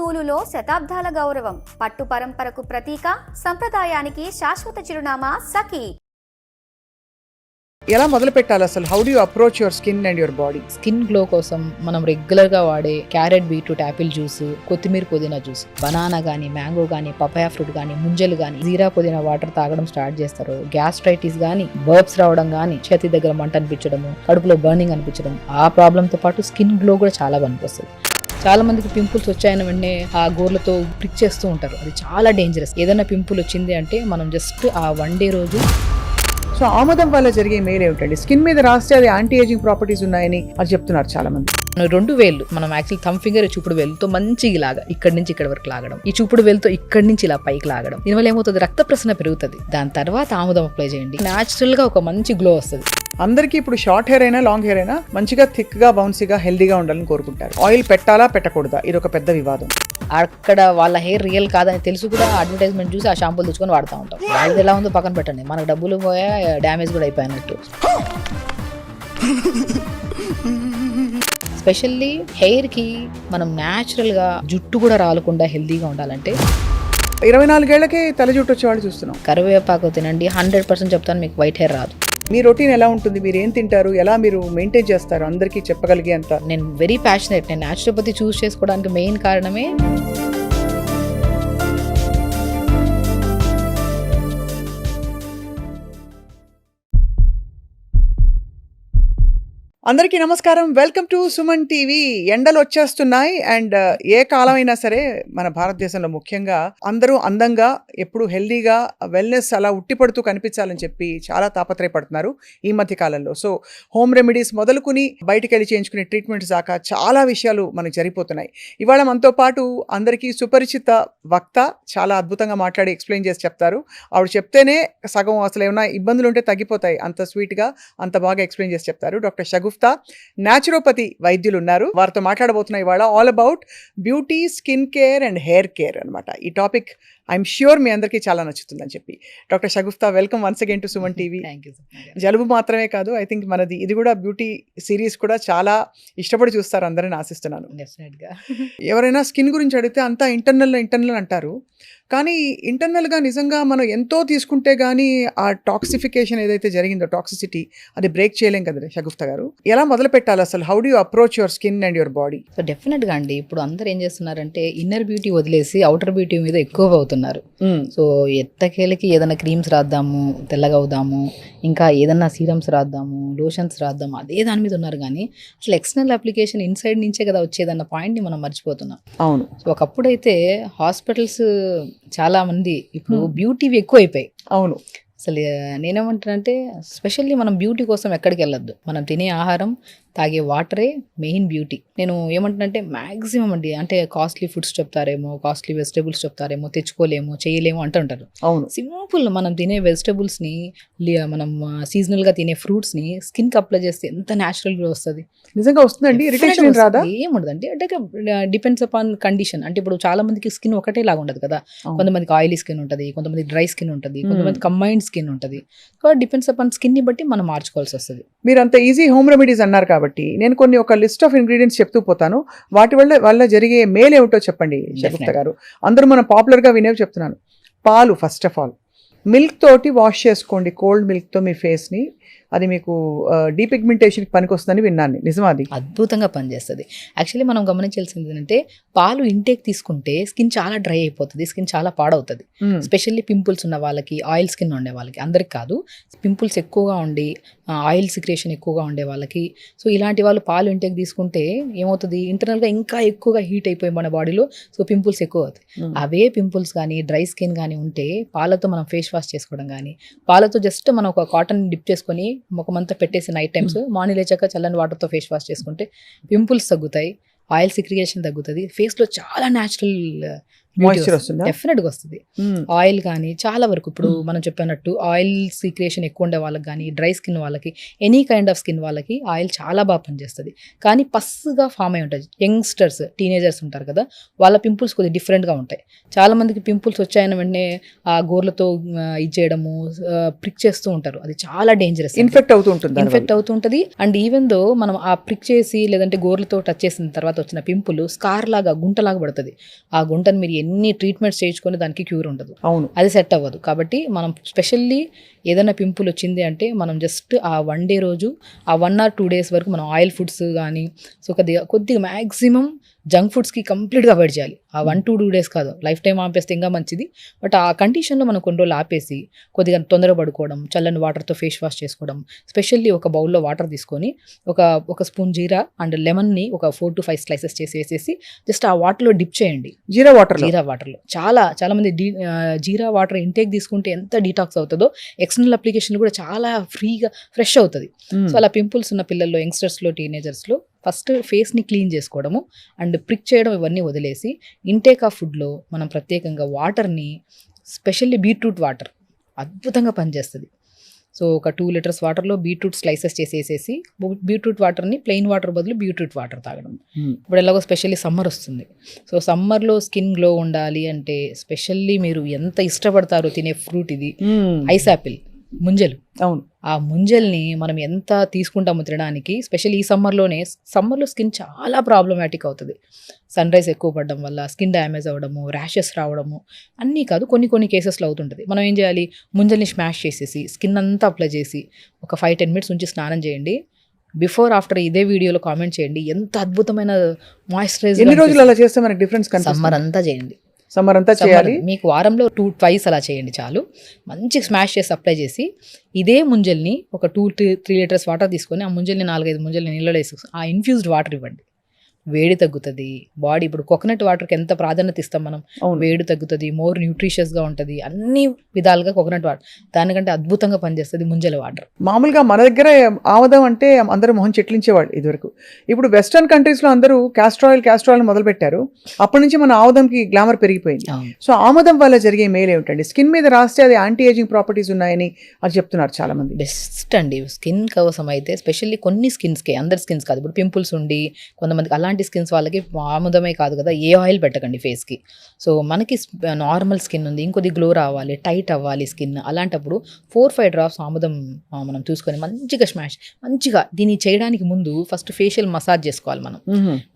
నూలులో శతాబ్దాల గౌరవం, పట్టు పరంపరకు ప్రతీక, సంప్రదాయానికి శాశ్వత చిరునామా సఖీ. ఎలా మొదలు పెట్టాలి అసలు? How do you approach your skin and your body? Skin glow కోసం మనం రెగ్యులర్ గా వాడే క్యారెట్ బీట్రూట్ యాపిల్ జ్యూస్, కొత్తిమీర పుదీనా జ్యూస్, బనానా గానీ, మ్యాంగో గానీ, పపాయా ఫ్రూట్ గానీ, ముంజలు గానీ, జీరా పుదీనా వాటర్ తాగడం స్టార్ట్ చేస్తారు. గ్యాస్ట్రైటిస్ గానీ, బర్బ్స్ రావడం గానీ, చేతి దగ్గర మంట అనిపించడము, కడుపులో బర్నింగ్ అనిపించడం, ఆ ప్రాబ్లమ్ తో పాటు స్కిన్ గ్లో కూడా చాలా పనికొస్తుంది. చాలా మందికి పింపుల్స్ వచ్చాయని వెంటనే ఆ గోర్లతో ప్రిక్ చేస్తూ ఉంటారు. అది చాలా డేంజరస్. ఏదైనా పింపుల్ వచ్చింది అంటే మనం జస్ట్ ఆ 1 డే రోజు. సో ఆముదం వల్ల జరిగే మేలు ఏమిటండి? స్కిన్ మీద రాస్తే అది యాంటీ ఏజింగ్ ప్రాపర్టీస్ ఉన్నాయని అది చెప్తున్నారు చాలా మంది. 2 వేళ్ళు మనం యాక్చువల్ థమ్ ఫింగర్, చూపుడు వేలుతో మంచిగా లాగా ఇక్కడి నుంచి ఇక్కడ వరకు లాగడం, ఈ చూపుడు వేలుతో ఇక్కడి నుంచి ఇలా పైకి లాగడం. దీనివల్ల ఏమవుతుంది, రక్త ప్రసరణ పెరుగుతుంది. దాని తర్వాత ఆముదం అప్లై చేయండి, న్యాచురల్ గా ఒక మంచి గ్లో వస్తుంది. అందరికీ ఇప్పుడు షార్ట్ హెయిర్ అయినా లాంగ్ హెయిర్ అయినా మంచిగా థిక్ గా బౌన్సీగా హెల్దీగా ఉండాలని కోరుకుంటారు. ఆయిల్ పెట్టాలా పెట్టకూడదా, ఇది ఒక పెద్ద వివాదం. అక్కడ వాళ్ళ హెయిర్ రియల్ కాదని తెలుసు కూడా అడ్వర్టైజ్మెంట్ చూసి ఆ షాంపూలు తెచ్చుకొని వాడుతూ ఉంటాం. వాళ్ళది ఎలా ఉందో పక్కన పెట్టండి, మనకు డబ్బులు పోయా, డ్యామేజ్ కూడా అయిపోయినట్టు. స్పెషల్లీ హెయిర్ కి మనం న్యాచురల్ గా జుట్టు కూడా రాలకుండా హెల్దీగా ఉండాలంటే 24 ఏళ్లకే తల జుట్టు వచ్చే వాళ్ళు చూస్తున్నాం. కరివేపాకు తినండి, 100% చెప్తాను, మీకు వైట్ హెయిర్ రాదు. మీ రొటీన్ ఎలా ఉంటుంది? మీరు ఏం తింటారు, ఎలా మీరు మెయింటైన్ చేస్తారు అందరికీ చెప్పగలిగే అంత? నేను వెరీ ప్యాషనేట్. నేను న్యాచురోపతి చూస్ చేసుకోవడానికి మెయిన్ కారణమే అందరికీ నమస్కారం. Welcome to Suman TV. ఎండలు వచ్చేస్తున్నాయి అండ్ ఏ కాలమైనా సరే మన భారతదేశంలో ముఖ్యంగా అందరూ అందంగా, ఎప్పుడు హెల్దీగా, వెల్నెస్ అలా ఉట్టిపడుతూ కనిపించాలని చెప్పి చాలా తాపత్రయపడుతున్నారు ఈ మధ్య కాలంలో. సో హోమ్ రెమెడీస్ మొదలుకుని బయటికి వెళ్ళి చేయించుకునే ట్రీట్మెంట్స్ దాకా చాలా విషయాలు మనకు జరిగిపోతున్నాయి. ఇవాళ మనతో పాటు అందరికీ సుపరిచిత వక్త చాలా అద్భుతంగా మాట్లాడి ఎక్స్ప్లెయిన్ చేసి చెప్తారు. ఆవిడ చెప్తేనే సగం అసలు ఏమైనా ఇబ్బందులు ఉంటే తగ్గిపోతాయి, అంత స్వీట్గా అంత బాగా ఎక్స్ప్లెయిన్ చేసి చెప్తారు. డాక్టర్ షగుఫ్తా న్యాచురోపతి వైద్యులు ఉన్నారు. వారితో మాట్లాడబోతున్నాయి ఇవాళ all about beauty, skin care and hair care అనమాట. ఈ టాపిక్ ఐఎమ్ ష్యూర్ మీ అందరికీ చాలా నచ్చుతుందని చెప్పి. Doctor Shagufta, welcome once again to Suman TV. జలుబు మాత్రమే కాదు, ఐ థింక్ మనది ఇది కూడా బ్యూటీ సిరీస్ కూడా చాలా ఇష్టపడి చూస్తారు అందరని ఆశిస్తున్నాను. ఎవరైనా స్కిన్ గురించి అడిగితే అంతా ఇంటర్నల్ అంటారు, కానీ ఇంటర్నల్గా నిజంగా మనం ఎంతో తీసుకుంటే కానీ ఆ టాక్సిఫికేషన్ ఏదైతే జరిగిందో, టాక్సిసిటీ, అది బ్రేక్ చేయలేం కదా షగుఫ్తా గారు. ఎలా మొదలు పెట్టాలి అసలు? How do you approach your skin and your body? So డెఫినెట్గా అండి, ఇప్పుడు అందరూ ఏం చేస్తున్నారంటే ఇన్నర్ బ్యూటీ వదిలేసి అవుటర్ బ్యూటీ మీద ఎక్కువ అవుతున్నారు. సో ఎట్టకేలకి ఏదైనా క్రీమ్స్ రాద్దాము, తెల్లగా అవుదాము, ఇంకా ఏదన్నా సీరమ్స్ రాద్దాము, లోషన్స్ రాద్దాము, అదే దాని మీద ఉన్నారు. కానీ అసలు ఎక్స్టర్నల్ అప్లికేషన్ ఇన్సైడ్ నుంచే కదా వచ్చేదన్న పాయింట్ని మనం మర్చిపోతున్నాం. అవును. సో ఒకప్పుడైతే హాస్పిటల్స్ చాలా మంది ఇప్పుడు బ్యూటీవి ఎక్కువ అయిపోయాయి. అవును. అసలు నేనేమంటానంటే స్పెషల్లీ మనం బ్యూటీ కోసం ఎక్కడికి వెళ్ళొద్దు, మనం తినే ఆహారం, తాగే వాటరే మెయిన్ బ్యూటీ. నేను ఏమంటానంటే మ్యాక్సిమం అండి, అంటే కాస్ట్లీ ఫుడ్స్ చెప్తారేమో, కాస్ట్లీ వెజిటేబుల్స్ చెప్తారేమో, తెచ్చుకోలేము, చేయలేము అంటుంటారు. అవును. సింపుల్ మనం తినే వెజిటేబుల్స్ని, మనం సీజనల్గా తినే ఫ్రూట్స్ని స్కిన్కి అప్లై చేస్తే ఎంత న్యాచురల్గా వస్తుంది. నిజంగా వస్తుందండి? ఇరిటేషన్ రాదా? ఏముండదండి, అంటే డిపెండ్స్ అపాన్ కండిషన్. అంటే ఇప్పుడు చాలా మందికి స్కిన్ ఒకటే లాగా ఉండదు కదా. కొంతమందికి ఆయిలీ స్కిన్ ఉంటుంది, కొంతమంది డ్రై స్కిన్ ఉంటుంది, కొంతమంది కంబైన్డ్ స్కిన్ ఉంటుంది. సో డిపెండ్స్ అపాన్ స్కిన్ ని బట్టి మనం మార్చుకోవాల్సి వస్తుంది. మీరు అంత ఈజీ హోమ్ రెమెడీస్ అన్నారు కాబట్టి నేను కొన్ని ఒక లిస్ట్ ఆఫ్ ఇంగ్రీడియంట్స్ చెప్తూ పోతాను. వాటి వల్ల జరిగే మేలు ఏమిటో చెప్పండి షగుఫ్తా గారు. అందరూ మనం పాపులర్గా వినేవి చెప్తున్నాను. పాలు, ఫస్ట్ ఆఫ్ ఆల్ మిల్క్ తోటి వాష్ చేసుకోండి, కోల్డ్ మిల్క్తో మీ ఫేస్ని. అది మీకు డీపిగ్మెంటేషన్కి పనికి వస్తుందని విన్నాను, నిజమా? అది అద్భుతంగా పనిచేస్తుంది. యాక్చువల్లీ మనం గమనించాల్సింది ఏంటంటే పాలు ఇంటేక్ తీసుకుంటే స్కిన్ చాలా డ్రై అయిపోతుంది, స్కిన్ చాలా పాడవుతుంది. స్పెషల్లీ పింపుల్స్ ఉన్న వాళ్ళకి, ఆయిల్ స్కిన్ ఉండే వాళ్ళకి, అందరికి కాదు, పింపుల్స్ ఎక్కువగా ఉండి ఆయిల్ సిక్రేషన్ ఎక్కువగా ఉండే వాళ్ళకి. సో ఇలాంటి వాళ్ళు పాలు ఇంటేక్ తీసుకుంటే ఏమవుతుంది, ఇంటర్నల్గా ఇంకా ఎక్కువగా హీట్ అయిపోయి మన బాడీలో, సో పింపుల్స్ ఎక్కువ అవుతాయి. అవే పింపుల్స్ కానీ డ్రై స్కిన్ కానీ ఉంటే పాలతో మనం ఫేస్ వాష్ చేసుకోవడం కానీ, పాలతో జస్ట్ మనం ఒక కాటన్ డిప్ చేసుకొని ముఖమంతా పెట్టేసి నైట్ టైమ్స్, మార్నింగ్ లేచాక చల్లని వాటర్తో ఫేస్ వాష్ చేసుకుంటే పింపుల్స్ తగ్గుతాయి, ఆయిల్ సిక్రియేషన్ తగ్గుతుంది, ఫేస్లో చాలా న్యాచురల్ Moisture వస్తుందా? డెఫినెట్గా వస్తుంది. ఆయిల్ కానీ చాలా వరకు ఇప్పుడు మనం చెప్పినట్టు ఆయిల్ సీక్రియేషన్ ఎక్కువ ఉండే వాళ్ళకి కానీ, డ్రై స్కిన్ వాళ్ళకి, ఎనీ కైండ్ ఆఫ్ స్కిన్ వాళ్ళకి ఆయిల్ చాలా బాగా పనిచేస్తుంది. కానీ పస్సుగా ఫామ్ అయి ఉంటుంది. యంగ్స్టర్స్, టీనేజర్స్ ఉంటారు కదా, వాళ్ళ పింపుల్స్ కొద్దిగా డిఫరెంట్గా ఉంటాయి. చాలా మందికి పింపుల్స్ వచ్చాయని వెంటనే ఆ గోర్లతో ఇది చేయడము, ప్రిక్ చేస్తూ ఉంటారు. అది చాలా డేంజరస్, ఇన్ఫెక్ట్ అవుతూ ఉంటుంది. ఇన్ఫెక్ట్ అవుతుంటుంది. అండ్ ఈవెన్ దో మనం ఆ ప్రిక్ చేసి లేదంటే గోర్లతో టచ్ చేసిన తర్వాత వచ్చిన పింపుల్ స్కార్ లాగా, గుంటలాగా పడుతుంది. ఆ గుంటను మీరు ఎన్ని ట్రీట్మెంట్స్ చేయించుకొని దానికి క్యూర్ ఉండదు, అవును, అది సెట్ అవ్వదు. కాబట్టి మనం స్పెషల్లీ ఏదైనా పింపుల్ వచ్చింది అంటే మనం జస్ట్ ఆ 1 డే రోజు, ఆ 1 or 2 days వరకు మనం ఆయిల్ ఫుడ్స్ కానీ, సో కొద్దిగా మ్యాక్సిమం జంక్ ఫుడ్స్కి కంప్లీట్గా అవాయిడ్ చేయాలి. ఆ 1 to 2 days కాదు, లైఫ్ టైం ఆపేస్తే ఇంకా మంచిది. బట్ ఆ కండిషన్లో మనం కొన్ని రోజులు ఆపేసి కొద్దిగా తొందర పడుకోవడం, చల్లని వాటర్తో ఫేస్ వాష్ చేసుకోవడం, స్పెషల్లీ ఒక బౌల్లో వాటర్ తీసుకొని ఒక స్పూన్ జీరా అండ్ లెమన్ని ఒక 4 to 5 slices చేసి వేసేసి జస్ట్ ఆ వాటర్లో డిప్ చేయండి. జీరా వాటర్లో చాలా మంది జీరా వాటర్ ఇంటేక్ తీసుకుంటే ఎంత డీటాక్స్ అవుతుందో, ఎక్స్టర్నల్ అప్లికేషన్ కూడా చాలా ఫ్రీగా ఫ్రెష్ అవుతుంది. సో అలా పింపుల్స్ ఉన్న పిల్లల్లో, యంగ్స్టర్స్లో, టీనేజర్స్లో ఫస్ట్ ఫేస్ని క్లీన్ చేసుకోవడము అండ్ ప్రిక్ చేయడం ఇవన్నీ వదిలేసి ఇంటేక్ ఆఫ్ ఫుడ్లో మనం ప్రత్యేకంగా వాటర్ని, స్పెషల్లీ బీట్రూట్ వాటర్ అద్భుతంగా పనిచేస్తుంది. సో ఒక 2 liters వాటర్లో బీట్రూట్ స్లైసెస్ చేసేసి, బీట్రూట్ వాటర్ని ప్లెయిన్ వాటర్ బదులు బీట్రూట్ వాటర్ తాగడం. ఇప్పుడు ఎలాగో స్పెషల్లీ సమ్మర్ వస్తుంది. సో సమ్మర్లో స్కిన్ గ్లో ఉండాలి అంటే స్పెషల్లీ మీరు ఎంత ఇష్టపడతారో తినే ఫ్రూట్ ఇది, ఐస్ యాపిల్, ముంజలు. అవును, ఆ ముంజల్ని మనం ఎంత తీసుకుంటామో తినడానికి, స్పెషల్ ఈ సమ్మర్లో స్కిన్ చాలా ప్రాబ్లమాటిక్ అవుతుంది. సన్ రైజ్ ఎక్కువ పడడం వల్ల స్కిన్ డ్యామేజ్ అవ్వడము, ర్యాషెస్ రావడము, అన్నీ కాదు కొన్ని కేసెస్లో అవుతుంటుంది. మనం ఏం చేయాలి, ముంజల్ని స్మాష్ చేసేసి స్కిన్ అంతా అప్లై చేసి ఒక 5-10 minutes ఉంచి స్నానం చేయండి. బిఫోర్ ఆఫ్టర్ ఇదే వీడియోలో కామెంట్ చేయండి ఎంత అద్భుతమైన మాయిశ్చరైజర్. ఎన్ని రోజులు అలా చేస్తే మనకి డిఫరెన్స్ కనిపిస్తుంది? సమ్మర్ అంతా చేయండి. సమ్మర్ అంతా చేయాలి. మీకు వారంలో 2-twice అలా చేయండి చాలు. మంచి స్మాష్ చేసి అప్లై చేసి ఇదే ముంజల్ని ఒక 2-3 liters వాటర్ తీసుకొని ఆ ముంజల్ని 4-5 ముంజల్ని నీళ్ళలో వేసి ఆ ఇన్ఫ్యూజ్డ్ వాటర్ ఇవ్వండి. వేడి తగ్గుతుంది. బాడీ ఇప్పుడు కోకోనట్ వాటర్కి ఎంత ప్రాధాన్యత ఇస్తాం మనం, వేడి తగ్గుతుంది, మోర్ న్యూట్రిషియస్గా ఉంటుంది, అన్ని విధాలుగా కోకోనట్ వాటర్ దానికంటే అద్భుతంగా పనిచేస్తుంది ముంజల వాటర్. మామూలుగా మన దగ్గర ఆముదం అంటే అందరూ మొహం చెట్లించేవాళ్ళు ఇదివరకు. ఇప్పుడు వెస్టర్న్ కంట్రీస్లో అందరూ క్యాస్టర్ ఆయిల్ మొదలు పెట్టారు. అప్పటి నుంచి మన ఆముదంకి గ్లామర్ పెరిగిపోయింది. సో ఆముదం వల్ల జరిగే మేలు ఏమిటండి? స్కిన్ మీద రాస్తే అది యాంటీ ఏజింగ్ ప్రాపర్టీస్ ఉన్నాయని అది చెప్తున్నారు చాలా మంది. బెస్ట్ అండి స్కిన్ కోసం అయితే, స్పెషల్లీ కొన్ని స్కిన్స్కి, అందరి స్కిన్స్ కాదు. ఇప్పుడు పింపుల్స్ ఉండి కొంతమందికి అలాంటి స్కిన్స్ వాళ్ళకి ఆముదమే కాదు కదా, ఏ ఆయిల్ పెట్టకండి ఫేస్కి. సో మనకి నార్మల్ స్కిన్ ఉంది, ఇంకొద్ది గ్లో రావాలి, టైట్ అవ్వాలి స్కిన్, అలాంటప్పుడు 4-5 drops ఆముదం మనం చూసుకొని మంచిగా దీన్ని చేయడానికి ముందు ఫస్ట్ ఫేషియల్ మసాజ్ చేసుకోవాలి.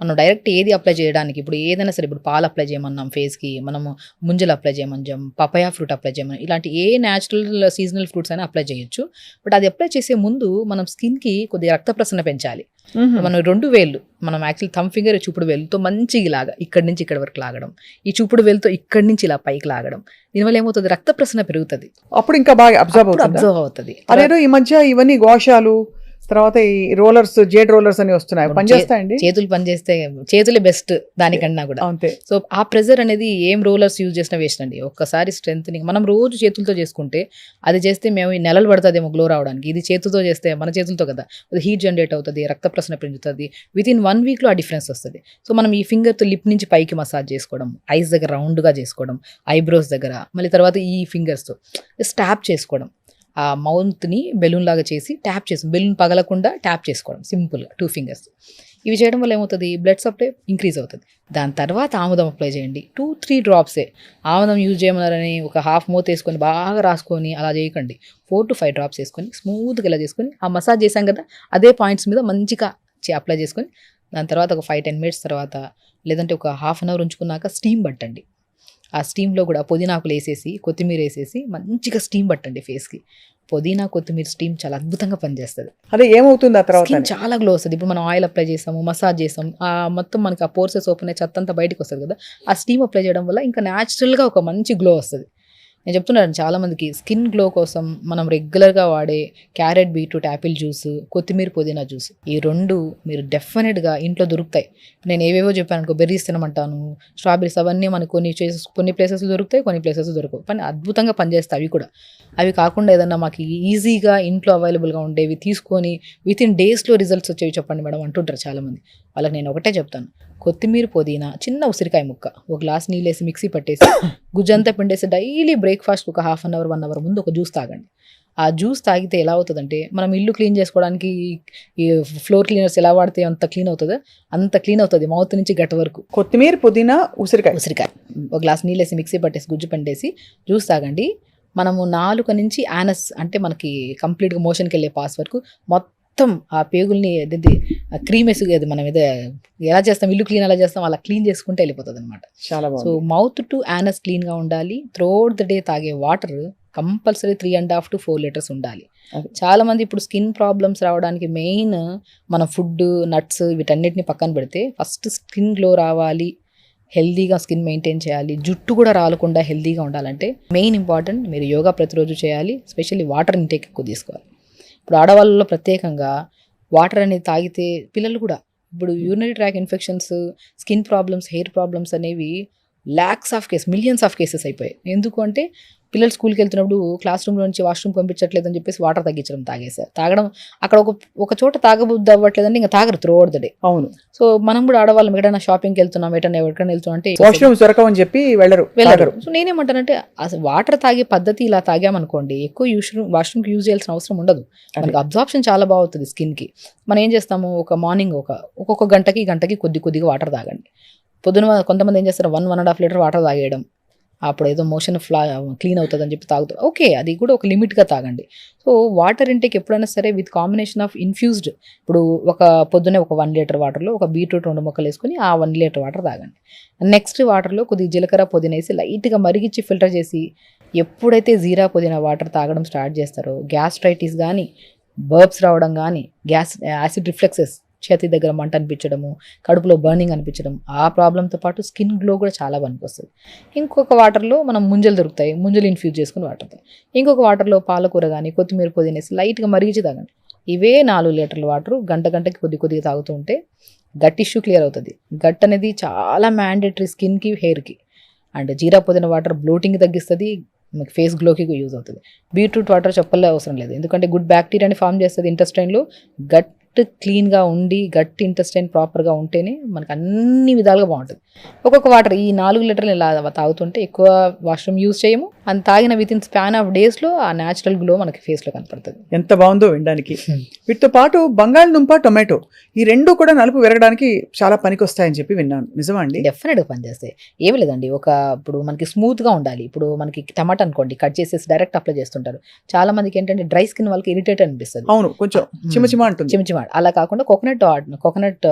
మనం డైరెక్ట్ ఏది అప్లై చేయడానికి, ఇప్పుడు ఏదైనా సరే, ఇప్పుడు పాలు అప్లై చేయమన్నాం ఫేస్కి, మనము ముంజలు అప్లై చేయమన్నాం, పపాయా ఫ్రూట్ అప్లై చేయమని, ఇలాంటి ఏ న్యాచురల్ సీజనల్ ఫ్రూట్స్ అయినా అప్లై చేయొచ్చు. బట్ అది అప్లై చేసే ముందు మనం స్కిన్కి కొద్దిగా రక్త ప్రసరణ పెంచాలి. మనం 2 వేళ్ళు, మనం యాక్చువల్ థమ్ ఫింగర్, చూపుడు వేలుతో మంచిగా ఇలాగా ఇక్కడి నుంచి ఇక్కడ వరకు లాగడం, ఈ చూపుడు వేలుతో ఇక్కడి నుంచి ఇలా పైకి లాగడం, దీనివల్ల ఏమవుతుంది, రక్త ప్రసరణ పెరుగుతుంది. అప్పుడు ఇంకా బాగా అబ్జర్వ్ అవుతుంది. అదేదో ఈ మధ్య ఇవన్నీ గోషాలు, తర్వాత ఈ రోలర్స్, జేడ్ రోలర్స్ అని వస్తున్నాయి, పనిచేస్తాయండి? చేతులు పనిచేస్తే, చేతులే బెస్ట్ దానికన్నా కూడా. అంతే. సో ఆ ప్రెజర్ అనేది ఏం రోలర్స్ యూజ్ చేసినా వేస్ట్ అండి. ఒక్కసారి స్ట్రెంత్నింగ్ మనం రోజు చేతులతో చేసుకుంటే, అది చేస్తే మేము ఈ నెలలు పడుతుందేమో గ్లో రావడానికి. ఇది చేతులతో చేస్తే, మన చేతులతో కదా, హీట్ జనరేట్ అవుతుంది, రక్త ప్రసరణ పెంచుతుంది. వితిన్ 1 weekలో ఆ డిఫరెన్స్ వస్తుంది. సో మనం ఈ ఫింగర్తో లిప్ నుంచి పైకి మసాజ్ చేసుకోవడం, ఐస్ దగ్గర రౌండ్గా చేసుకోవడం, ఐబ్రోస్ దగ్గర, మళ్ళీ తర్వాత ఈ ఫింగర్స్తో ట్యాప్ చేసుకోవడం, ఆ మౌత్ని బెలూన్ లాగా చేసి ట్యాప్ చేసి, బెలూన్ పగలకుండా ట్యాప్ చేసుకోవడం సింపుల్గా 2 fingers. ఇవి చేయడం వల్ల ఏమవుతుంది, బ్లడ్ సప్లై ఇంక్రీజ్ అవుతుంది. దాని తర్వాత ఆముదం అప్లై చేయండి. 2-3 drops ఆముదం యూజ్ చేయమన్నారని ఒక హాఫ్ మౌత్ వేసుకొని బాగా రాసుకొని అలా చేయకండి. 4 to 5 drops వేసుకొని స్మూత్గా ఇలా చేసుకొని, ఆ మసాజ్ చేసాం కదా అదే పాయింట్స్ మీద మంచిగా అప్లై చేసుకొని, దాని తర్వాత ఒక 5-10 minutes తర్వాత, లేదంటే ఒక ½ an hour ఉంచుకున్నాక స్టీమ్ పట్టండి. ఆ స్టీమ్లో కూడా పుదీనాకులు వేసేసి, కొత్తిమీర వేసేసి మంచిగా స్టీమ్ పట్టండి ఫేస్కి. పుదీనా, కొత్తిమీర స్టీమ్ చాలా అద్భుతంగా పనిచేస్తుంది. అదే ఏమవుతుంది, ఆ తర్వాత చాలా గ్లో వస్తుంది. ఇప్పుడు మనం ఆయిల్ అప్లై చేసాము, మసాజ్ చేసాం, ఆ మొత్తం మనకి ఆ పోర్సెస్ ఓపెన్ అయ్యి చెత్త అంతా బయటకు వస్తుంది కదా, ఆ స్టీమ్ అప్లై చేయడం వల్ల ఇంకా న్యాచురల్గా ఒక మంచి గ్లో వస్తుంది. నేను చెప్తున్నాను చాలామందికి స్కిన్ గ్లో కోసం మనం రెగ్యులర్గా వాడే క్యారెట్, బీట్రూట్, యాపిల్ జ్యూస్, కొత్తిమీర, పుదీనా జ్యూస్, ఈ 2 మీరు డెఫినెట్గా ఇంట్లో దొరుకుతాయి. నేను ఏవేవో చెప్పాను అనుకో, బెర్రీస్ తినమంటాను, స్ట్రాబెరీస్, అవన్నీ మనకు కొన్ని ప్లేసెస్లో దొరుకుతాయి, కొన్ని ప్లేసెస్లో దొరకవు, కానీ అద్భుతంగా పనిచేస్తాయి అవి కూడా. అవి కాకుండా ఏదన్నా మాకు ఈజీగా ఇంట్లో అవైలబుల్గా ఉండేవి తీసుకొని వితిన్ డేస్లో రిజల్ట్స్ వచ్చేవి చెప్పండి మేడం అంటుంటారు చాలామంది. వాళ్ళకి నేను ఒకటే చెప్తాను, కొత్తిమీర, పుదీనా, చిన్న ఉసిరికాయ ముక్క, ఒక గ్లాస్ నీళ్ళేసి మిక్సీ పట్టేసి గుజ్జంతా పిండేసి డైలీ బ్రేక్ఫాస్ట్ ఒక హాఫ్ అన్ అవర్ 1 అవర్ ముందు ఒక జ్యూస్ తాగండి. ఆ జ్యూస్ తాగితే ఎలా అవుతుందంటే, మనం ఇల్లు క్లీన్ చేసుకోవడానికి ఈ ఫ్లోర్ క్లీనర్స్ ఎలా వాడితే అంత క్లీన్ అవుతుందో అంత క్లీన్ అవుతుంది మౌత్ నుంచి గట్ట వరకు. కొత్తిమీర, పుదీనా, ఉసిరికాయ ఒక గ్లాస్ నీళ్ళేసి మిక్సీ పట్టేసి గుజ్జు పిండేసి జ్యూస్ తాగండి. మనము నాలుక నుంచి యానస్ అంటే మనకి కంప్లీట్గా మోషన్కి వెళ్ళే పాస్ వరకు మొత్తం ఆ పేగుల్ని ఏదైతే క్రీమ్ వేసి అది మనం ఏదో ఎలా చేస్తాం, ఇల్లు క్లీన్ ఎలా చేస్తాం అలా క్లీన్ చేసుకుంటే వెళ్ళిపోతుంది అనమాట. చాలా సో మౌత్ టు యానస్ క్లీన్గా ఉండాలి. త్రూఅవుట్ ద డే తాగే వాటర్ కంపల్సరీ 3.5 to 4 లీటర్స్ ఉండాలి. చాలా మంది ఇప్పుడు స్కిన్ ప్రాబ్లమ్స్ రావడానికి మెయిన్ మన ఫుడ్, నట్స్ వీటన్నిటిని పక్కన పెడితే ఫస్ట్ స్కిన్ గ్లో రావాలి, హెల్దీగా స్కిన్ మెయింటైన్ చేయాలి, జుట్టు కూడా రాలకుండా హెల్దీగా ఉండాలంటే మెయిన్ ఇంపార్టెంట్ మీరు యోగా ప్రతిరోజు చేయాలి. స్పెషల్లీ వాటర్ ఇంటేక్ ఎక్కువ తీసుకోవాలి. ఇప్పుడు ఆడవాళ్ళలో ప్రత్యేకంగా వాటర్ అనేది తాగితే పిల్లలు కూడా ఇప్పుడు urinary tract infections, skin problems, hair problems అనేవి మిలియన్స్ ఆఫ్ కేసెస్ అయిపోయాయి. ఎందుకు అంటే పిల్లలు స్కూల్కి వెళ్తున్నప్పుడు క్లాస్ రూమ్లో నుంచి వాష్రూమ్ పంపించట్లేదని చెప్పేసి వాటర్ తగ్గించడం, తాగడం అక్కడ ఒక చోట తాగబుద్ధి అవ్వట్లేదంటే ఇంకా తాగరు త్రూఅవుట్ ద డే. అవును. సో మనం కూడా ఆడవాళ్ళం ఎక్కడైనా షాపింగ్కి వెళ్తున్నాం, ఎక్కడికైనా వెళ్తున్నాం అంటే వాష్రూమ్ దొరకవని చెప్పి వెళ్ళరు. సో నేనేమంటానంటే అసలు వాటర్ తాగే పద్ధతి ఇలా తాగామనుకోండి ఎక్కువ వాష్రూమ్కి యూజ్ చేయాల్సిన అవసరం ఉండదు. మనకి అబ్జార్ప్షన్ చాలా బాగుంటుంది స్కిన్కి. మనం ఏం చేస్తాము, ఒక మార్నింగ్ ఒక్కొక్క గంటకి కొద్దిగా వాటర్ తాగండి. పొద్దున కొంతమంది ఏం చేస్తారు 1.5 లీటర్ వాటర్ తాగేయడం, అప్పుడు ఏదో మోషన్ క్లీన్ అవుతుంది అని చెప్పి తాగుతారు. ఓకే, అది కూడా ఒక లిమిట్గా తాగండి. సో వాటర్ ఇంటేక్ ఎప్పుడైనా సరే విత్ కాంబినేషన్ ఆఫ్ ఇన్ఫ్యూజ్డ్, ఇప్పుడు పొద్దున్నే ఒక 1 లీటర్ వాటర్లో ఒక బీట్రూట్ 2 ముక్కలు వేసుకొని ఆ 1 లీటర్ వాటర్ తాగండి. నెక్స్ట్ వాటర్లో కొద్దిగా జీలకర్ర, పుదీనా వేసి లైట్గా మరిగించి ఫిల్టర్ చేసి ఎప్పుడైతే జీరా పుదీనా వాటర్ తాగడం స్టార్ట్ చేస్తారో గ్యాస్ట్రైటిస్ కానీ, బర్బ్స్ రావడం కానీ, యాసిడ్ రిఫ్లెక్సెస్, చేతి దగ్గర మంట అనిపించడము, కడుపులో బర్నింగ్ అనిపించడం, ఆ ప్రాబ్లంతో పాటు స్కిన్ గ్లో కూడా చాలా పనికొస్తుంది. ఇంకొక వాటర్లో మనం ముంజలు దొరుకుతాయి, ముంజలు ఇన్ఫ్యూజ్ చేసుకుని వాటర్. ఇంకొక వాటర్లో పాలకూర కానీ, కొత్తిమీర, పుదీనా వేసి లైట్గా మరిగించి తాగండి. ఇవే 4 లీటర్ల వాటర్ గంటకి కొద్దిగా తాగుతూ ఉంటే గట్ ఇష్యూ క్లియర్ అవుతుంది. గట్ అనేది చాలా మ్యాండేటరీ స్కిన్కి, హెయిర్కి. అండ్ జీరా పుదీనా వాటర్ బ్లోటింగ్ తగ్గిస్తుంది, మీకు ఫేస్ గ్లోకి యూజ్ అవుతుంది. బీట్రూట్ వాటర్ చెప్పలే అవసరం లేదు, ఎందుకంటే గుడ్ బ్యాక్టీరియాని ఫామ్ చేస్తుంది ఇంటెస్టైన్లో. గట్ క్లీన్గా ఉండి గట్ ఇంటెస్టైన్ ప్రాపర్గా ఉంటేనే మనకు అన్ని విధాలుగా బాగుంటుంది. ఒక్కొక్క వాటర్ ఈ 4 లీటర్లు ఇలా తాగుతుంటే ఎక్కువ వాష్రూమ్ యూజ్ చేయము, అని తాగిన విత్ ఇన్ స్పాన్ ఆఫ్ డేస్లో ఆ న్యాచురల్ గ్లో మనకి ఫేస్లో కనపడుతుంది. ఎంత బాగుందో వినడానికి. వీటితో పాటు బంగాళదుంప, టొమాటో ఈ రెండు కూడా నలుపు విరగడానికి చాలా పనికొస్తాయని చెప్పి విన్నాను. నిజమా అండి? డెఫినెట్గా పనిచేస్తాయి. ఏమి లేదండి, ఇప్పుడు మనకి స్మూత్గా ఉండాలి. ఇప్పుడు మనకి టమాటా అనుకోండి, కట్ చేసేసి డైరెక్ట్ అప్లై చేస్తుంటారు. చాలా మందికి ఏంటంటే డ్రై స్కిన్ వాళ్ళకి ఇరిటేట్ అనిపిస్తుంది. అవును, కొంచెం చిమచిమ అంటుంది. అలా కాకుండా కోకోనట్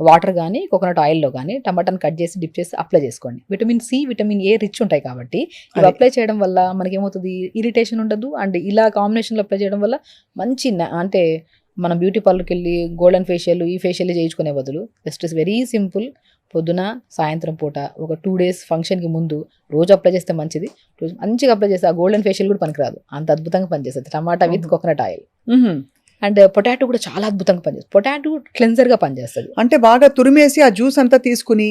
వాటర్ కానీ, కోకోనట్ ఆయిల్లో కానీ టమాటాని కట్ చేసి డిప్ చేసి అప్లై చేసుకోండి. Vitamin C, vitamin A rich ఉంటాయి కాబట్టి ఇవి అప్లై చేయడం వల్ల మనకి ఏమవుతుంది, ఇరిటేషన్ ఉండదు. అండ్ ఇలా కాంబినేషన్లో అప్లై చేయడం వల్ల మంచి అంటే మనం బ్యూటీ పార్లర్కి వెళ్ళి గోల్డెన్ ఫేషియల్, ఈ ఫేషియల్ చేయించుకునే బదులు జస్ట్ ఇస్ వెరీ సింపుల్. పొద్దున, సాయంత్రం పూట ఒక 2 days ఫంక్షన్కి ముందు రోజు అప్లై చేస్తే మంచిది. రోజు మంచిగా అప్లై చేస్తే ఆ గోల్డెన్ ఫేషియల్ కూడా పనికిరాదు, అంత అద్భుతంగా పనిచేస్తుంది. Tomato with coconut oil. And potato కూడా చాలా అద్భుతంగా పనిచేస్తుంది. పొటాటో క్లెన్జర్గా పనిచేస్తుంది. అంటే బాగా తురిమేసి ఆ జ్యూస్ అంతా తీసుకుని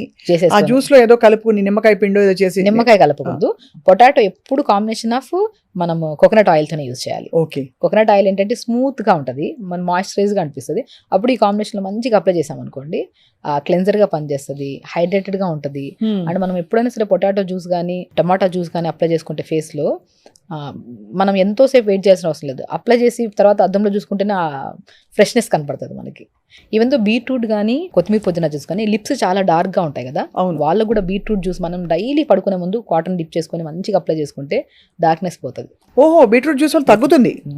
ఆ జ్యూస్ లో ఏదో కలుపుకుని నిమ్మకాయ పిండో ఏదో చేసి. నిమ్మకాయ కలపకూడదు. పొటాటో ఎప్పుడు కాంబినేషన్ ఆఫ్ మనం కోకోనట్ ఆయిల్తోనే యూజ్ చేయాలి. ఓకే. కోకోనట్ ఆయిల్ ఏంటంటే స్మూత్గా ఉంటుంది, మన మాయిశ్చరైజ్గా అనిపిస్తుంది. అప్పుడు ఈ కాంబినేషన్లో మంచిగా అప్లై చేసామనుకోండి, క్లెన్జర్గా పనిచేస్తుంది, హైడ్రేటెడ్గా ఉంటుంది. అండ్ మనం ఎప్పుడైనా సరే పొటాటో జ్యూస్ కానీ, టమాటా జ్యూస్ కానీ అప్లై చేసుకుంటే ఫేస్లో మనం ఎంతోసేపు వెయిట్ చేయాల్సిన అవసరం లేదు. అప్లై చేసి తర్వాత అద్దంలో చూసుకుంటేనే ఆ ఫ్రెష్నెస్ కనపడుతుంది మనకి. ఈవెన్ తో బీట్రూట్ కానీ, కొత్తిమీర, పుదీనా జ్యూస్ కానీ లిప్స్ చాలా డార్క్గా ఉంటాయి కదా, వాళ్ళకు కూడా బీట్రూట్ జ్యూస్ మనం డైలీ పడుకునే ముందు కాటన్ డిప్ చేసుకొని మంచిగా అప్లై చేసుకుంటే డార్క్నెస్ పోతుంది. ఓహో, బీట్రూట్ జ్యూస్ వల్ల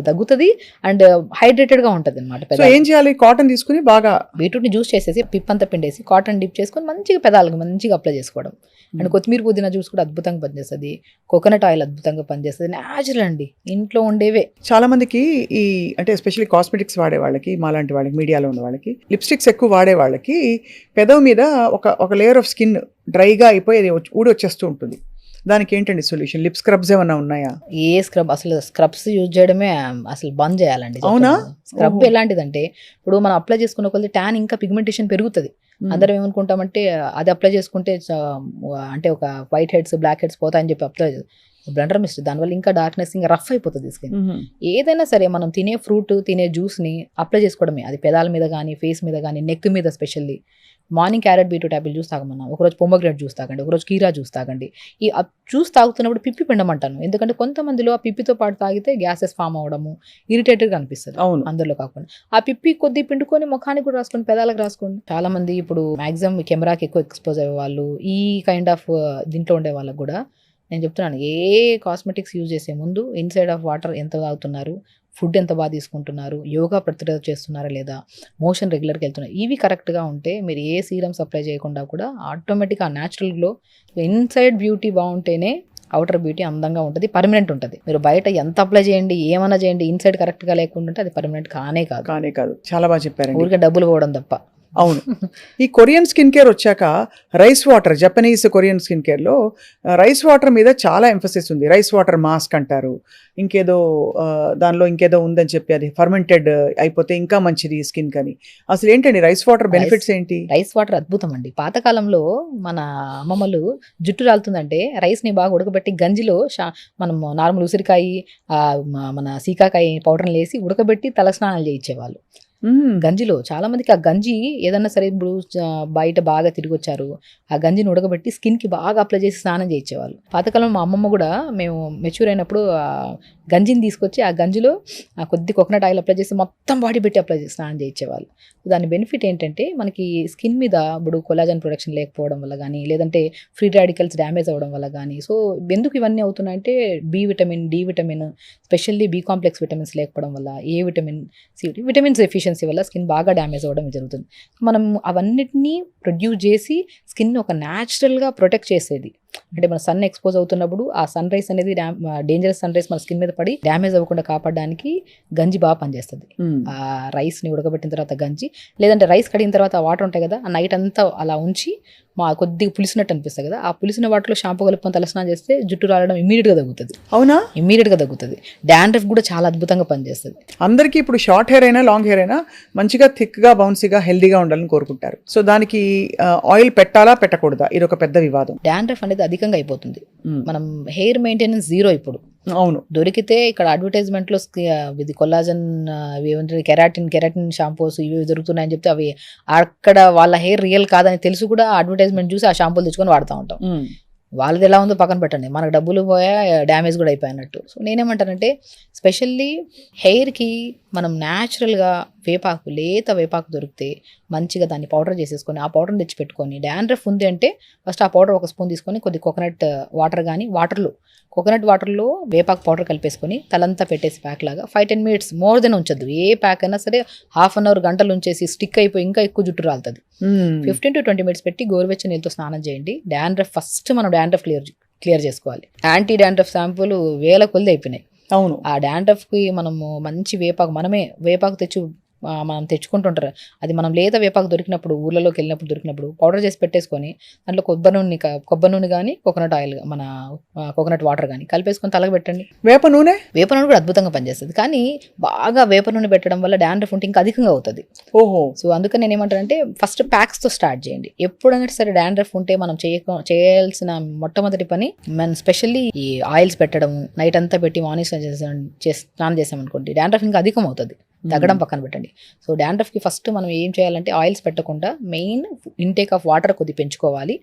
తగ్గుతుంది అండ్ హైడ్రేటెడ్గా ఉంటుంది అనమాట. ఏం చేయాలి, కాటన్ తీసుకుని బాగా బీట్రూట్ని జ్యూస్ చేసేసి పిప్పంతా పిండేసి కాటన్ డిప్ చేసుకొని మంచిగా పెదాలకు మంచిగా అప్లై చేసుకోవడం. అండ్ కొత్తిమీర, పుదీనా జ్యూస్ కూడా అద్భుతంగా పనిచేస్తుంది. కోకోనట్ ఆయిల్ అద్భుతంగా పనిచేస్తుంది. న్యాచురల్ అండి, ఇంట్లో ఉండేవే. చాలా మందికి ఈ అంటే ఎస్పెషల్లీ కాస్మెటిక్స్ వాడే వాళ్ళకి, మాలాంటి వాళ్ళకి, మీడియాలో ఉన్న వాళ్ళకి, లిప్స్టిక్స్ ఎక్కువ వాడే వాళ్ళకి పెదవి మీద ఒక లేయర్ ఆఫ్ స్కిన్ డ్రైగా అయిపోయి అది ఊడి వచ్చేస్తూ ఉంటుంది. దానికి ఏంటండి సొల్యూషన్? లిప్ స్క్రబ్స్ ఏమన్నా ఉన్నాయా? ఏ స్క్రబ్, అసలు స్క్రబ్స్ యూజ్ చేయడమే అసలు బంద్ చేయాలండి. అవునా? స్క్రబ్ ఎలాంటిదంటే ఇప్పుడు మనం అప్లై చేసుకున్న కొద్ది ట్యాన్ ఇంకా పిగ్మెంటేషన్ పెరుగుతుంది. అందరం ఏమనుకుంటామంటే అది అప్లై చేసుకుంటే అంటే ఒక వైట్ హెడ్స్, బ్లాక్ హెడ్స్ పోతాయని చెప్పి అప్లై బ్లెండర్ మిస్ట్, దానివల్ల ఇంకా డార్క్నెస్, ఇంకా రఫ్ అయిపోతుంది స్కిన్. ఏదైనా సరే మనం తినే ఫ్రూట్, తినే జ్యూస్ని అప్లై చేసుకోవడమే. అది పెదాల మీద కానీ, ఫేస్ మీద కానీ, నెక్ మీద specially. Morning carrot beetroot apple juice తాగమన్నా, ఒకరోజు పొమగ్రెనేట్ జ్యూస్ తాగండి, ఒకరోజు కీరా జ్యూస్ తాగండి. ఈ జ్యూస్ తాగుతున్నప్పుడు పిప్పి పిండమంటాను, ఎందుకంటే కొంతమందిలో ఆ పిప్పితో పాటు తాగితే గ్యాసెస్ ఫామ్ అవ్వడము, ఇరిటేటెడ్గా అనిపిస్తుంది. అవును, అందరిలో కాకుండా ఆ పిప్పి కొద్ది పిండుకొని ముఖానికి కూడా రాసుకోండి, పెదాలకు రాసుకోండి. చాలా మంది ఇప్పుడు మాక్సిమం కెమెరాకి ఎక్కువ ఎక్స్పోజ్ అయ్యే వాళ్ళు, ఈ కైండ్ ఆఫ్ దీంట్లో ఉండే వాళ్ళకు కూడా నేను చెప్తున్నాను, ఏ కాస్మెటిక్స్ యూజ్ చేసే ముందు ఇన్సైడ్ ఆఫ్ వాటర్ ఎంత తాగుతున్నారు, ఫుడ్ ఎంత బాగా తీసుకుంటున్నారు, యోగా ప్రతిరోజు చేస్తున్నారా లేదా, మోషన్ రెగ్యులర్గా వెళ్తున్నారు, ఇవి కరెక్ట్గా ఉంటే మీరు ఏ సీరమ్స్ అప్లై చేయకుండా కూడా ఆటోమేటిక్గా ఆ న్యాచురల్ గ్లో, ఇన్సైడ్ బ్యూటీ బాగుంటేనే అవుటర్ బ్యూటీ అందంగా ఉంటుంది, పర్మనెంట్ ఉంటుంది. మీరు బయట ఎంత అప్లై చేయండి, ఏమైనా చేయండి, ఇన్సైడ్ కరెక్ట్గా లేకుండా అది పర్మనెంట్ కానే కాదు. చాలా బాగా చెప్పారండి. ఊరికే డబ్బులు పోవడం తప్ప. అవును. ఈ కొరియన్ స్కిన్ కేర్ వచ్చాక rice water, Japanese Korean skin కేర్లో రైస్ వాటర్ మీద చాలా ఎంఫసిస్ ఉంది. రైస్ వాటర్ మాస్క్ అంటారు, ఇంకేదో దానిలో ఇంకేదో ఉందని చెప్పి, అది ఫర్మెంటెడ్ అయిపోతే ఇంకా మంచిది స్కిన్ కని. అసలు ఏంటండి రైస్ వాటర్ బెనిఫిట్స్ ఏంటి? రైస్ వాటర్ అద్భుతం అండి. పాతకాలంలో మన అమ్మమ్మలు జుట్టు రాలుతుందంటే రైస్ని బాగా ఉడకబెట్టి గంజిలో మనం నార్మల్ ఉసిరికాయ, మన సీకాకాయ పౌడర్ని వేసి ఉడకబెట్టి తలస్నానాలు చేయించేవాళ్ళు గంజిలో. చాలా మందికి ఆ గంజి ఏదన్నా సరే, ఇప్పుడు బయట బాగా తిరిగి వచ్చారు, ఆ గంజిని ఉడకబెట్టి స్కిన్కి బాగా అప్లై చేసి స్నానం చేయించేవాళ్ళు. పాతకాలంలో మా అమ్మమ్మ కూడా మేము మెచ్యూర్ అయినప్పుడు గంజిని తీసుకొచ్చి ఆ గంజిలో కొద్ది కోకోనట్ ఆయిల్ అప్లై చేసి మొత్తం బాడీ పెట్టి అప్లై చేసి స్నానం చేయించేవాళ్ళు. దాని బెనిఫిట్ ఏంటంటే మనకి స్కిన్ మీద ఇప్పుడు కొలాజన్ ప్రొడక్షన్ లేకపోవడం వల్ల కానీ, లేదంటే ఫ్రీ రాడికల్స్ డ్యామేజ్ అవ్వడం వల్ల కానీ, సో ఎందుకు ఇవన్నీ అవుతున్నాయంటే B vitamin, D vitamin, specially B complex vitamins లేకపోవడం వల్ల, A vitamin, C vitamins efficiency వల్ల స్కిన్ బాగా డ్యామేజ్ అవ్వడం జరుగుతుంది. మనం అవన్నిటినీ ప్రొడ్యూస్ చేసి స్కిన్ ఒక న్యాచురల్గా ప్రొటెక్ట్ చేసేది. అంటే మన సన్ ఎక్స్పోజ్ అవుతున్నప్పుడు ఆ సన్ రైస్ అనేది డేంజరస్ సన్ రైస్ మన స్కిన్ మీద పడి డ్యామేజ్ అవ్వకుండా కాపాడడానికి గంజి బాగా పనిచేస్తుంది. ఆ రైస్ని ఉడకబెట్టిన తర్వాత గంజి, లేదంటే రైస్ కడిగిన తర్వాత వాటర్ ఉంటాయి కదా, ఆ నైట్ అంతా అలా ఉంచి కొద్దిగా పులిసినట్టు అనిపిస్తుంది కదా, ఆ పులిసిన వాటిలో షాంపూ కలుపుకొని తలస్నానం చేస్తే జుట్టు రావడం ఇమీడియట్గా తగ్గుతుంది. అవునా? ఇమీడియట్గా తగ్గుతుంది. డాండ్రఫ్ కూడా చాలా అద్భుతంగా పనిచేస్తుంది. అందరికీ ఇప్పుడు షార్ట్ హెయిర్ అయినా లాంగ్ హెయిర్ అయినా మంచిగా థిక్గా, బౌన్సీగా, హెల్దీగా ఉండాలని కోరుకుంటారు. సో దానికి ఆయిల్ పెట్టాలా పెట్టకూడదా, ఇది ఒక పెద్ద వివాదం. డాండ్రఫ్ అనేది అధికంగా అయిపోతుంది. మనం హెయిర్ మెయింటెనెన్స్ జీరో ఇప్పుడు. అవును, దొరికితే ఇక్కడ అడ్వర్టైజ్మెంట్లో ఇది కొల్లాజన్, కెరాటిన్ షాంపూస్ ఇవి దొరుకుతున్నాయని చెప్తే అవి అక్కడ వాళ్ళ హెయిర్ రియల్ కాదని తెలుసు కూడా అడ్వర్టైజ్మెంట్ చూసి ఆ షాంపూలు తెచ్చుకొని వాడుతూ ఉంటాం. వాళ్ళది ఎలా ఉందో పక్కన పెట్టండి, మనకు డబ్బులు పోయా, డ్యామేజ్ కూడా అయిపోయినట్టు. సో నేనేమంటానంటే స్పెషల్లీ హెయిర్కి మనం న్యాచురల్గా వేపాకు, లేత వేపాకు దొరికితే మంచిగా దాన్ని పౌడర్ చేసేసుకొని ఆ పౌడర్ని తెచ్చి పెట్టుకొని, డాండ్రఫ్ ఉంది అంటే ఫస్ట్ ఆ పౌడర్ ఒక స్పూన్ తీసుకొని కొద్ది కోకోనట్ వాటర్ కానీ, కోకోనట్ వాటర్లో వేపాకు పౌడర్ కలిపేసుకొని తలంతా పెట్టేసి ప్యాక్ లాగా 5-10 minutes మోర్ దెన్ ఉంచొద్దు. ఏ ప్యాక్ అయినా సరే హాఫ్ అన్ అవర్, గంటలు ఉంచేసి స్టిక్ అయిపోయి ఇంకా ఎక్కువ జుట్టు రాలుతుంది. 15 to 20 minutes పెట్టి గోరువెచ్చని నీళ్ళతో స్నానం చేయండి. డాండ్రఫ్ ఫస్ట్ మనం డాండ్రఫ్ క్లియర్ చేసుకోవాలి. యాంటీ డాండ్రఫ్ షాంపూలు వేల కొద్ది అయిపోయినాయి. అవును, ఆ డాండ్రఫ్కి మనము మంచి వేపాకు, మనమే వేపాకు మనం తెచ్చుకుంటుంటారు. అది మనం లేత వేపాకు దొరికినప్పుడు, ఊళ్ళలోకి వెళ్ళినప్పుడు దొరికినప్పుడు పౌడర్ చేసి పెట్టేసుకొని దాంట్లో కొబ్బరి నూనె కానీ, కోకోనట్ ఆయిల్, మన కోకోనట్ వాటర్ కానీ కలిపేసుకొని తలకు పెట్టండి. వేప నూనె కూడా అద్భుతంగా పనిచేస్తుంది. కానీ బాగా వేప నూనె పెట్టడం వల్ల డాండ్రఫ్ ఉంటే ఇంకా అధికంగా అవుతుంది. ఓహో. సో అందుకని నేను ఏమంటానంటే ఫస్ట్ ప్యాక్స్తో స్టార్ట్ చేయండి. ఎప్పుడైనా సరే డాండ్రఫ్ ఉంటే మనం చేయాల్సిన మొట్టమొదటి పని, మనం స్పెషల్లీ ఈ ఆయిల్స్ పెట్టడం, నైట్ అంతా పెట్టి మార్నింగ్ స్నానం చేసామనుకోండి, డాండ్రఫ్ ఇంకా అధికం అవుతుంది. తగ్గడం పక్కన పెట్టండి. సో డాండ్రఫ్కి ఫస్ట్ మనం ఏం చేయాలంటే ఆయిల్స్ పెట్టకుండా మెయిన్ ఇంటేక్ ఆఫ్ వాటర్ కొద్ది పెంచుకోవాలి.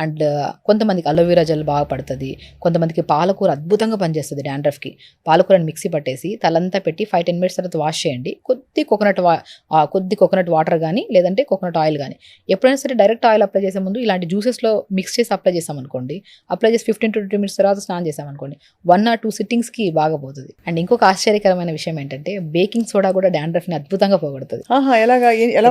అండ్ కొంతమందికి అలోవెరా జెల్ బాగా పడుతుంది, కొంతమందికి పాలకూర అద్భుతంగా పనిచేస్తుంది డాండ్రఫ్కి. పాలకూరని మిక్సీ పట్టేసి తలంతా పెట్టి 5-10 minutes తర్వాత వాష్ చేయండి. కొద్ది కోకోనట్ వాటర్ కానీ, లేదంటే కోకోనట్ ఆయిల్ కానీ. ఎప్పుడైనా సరే డైరెక్ట్ ఆయిల్ అప్లై చేసే ముందు ఇలాంటి జ్యూసెస్లో మిక్స్ చేసి అప్లై చేసామనుకోండి, అప్లై చేసి 15 to 20 minutes తర్వాత స్నానం చేసామనుకోండి, 1 or 2 sittings బాగా పోతుంది. అండ్ ఇంకొక ఆశ్చర్యకరమైన విషయం ఏంటంటే బేకింగ్ సోడా కూడా డాండ్రఫ్ని అద్భుతంగా పోగొడుతుంది.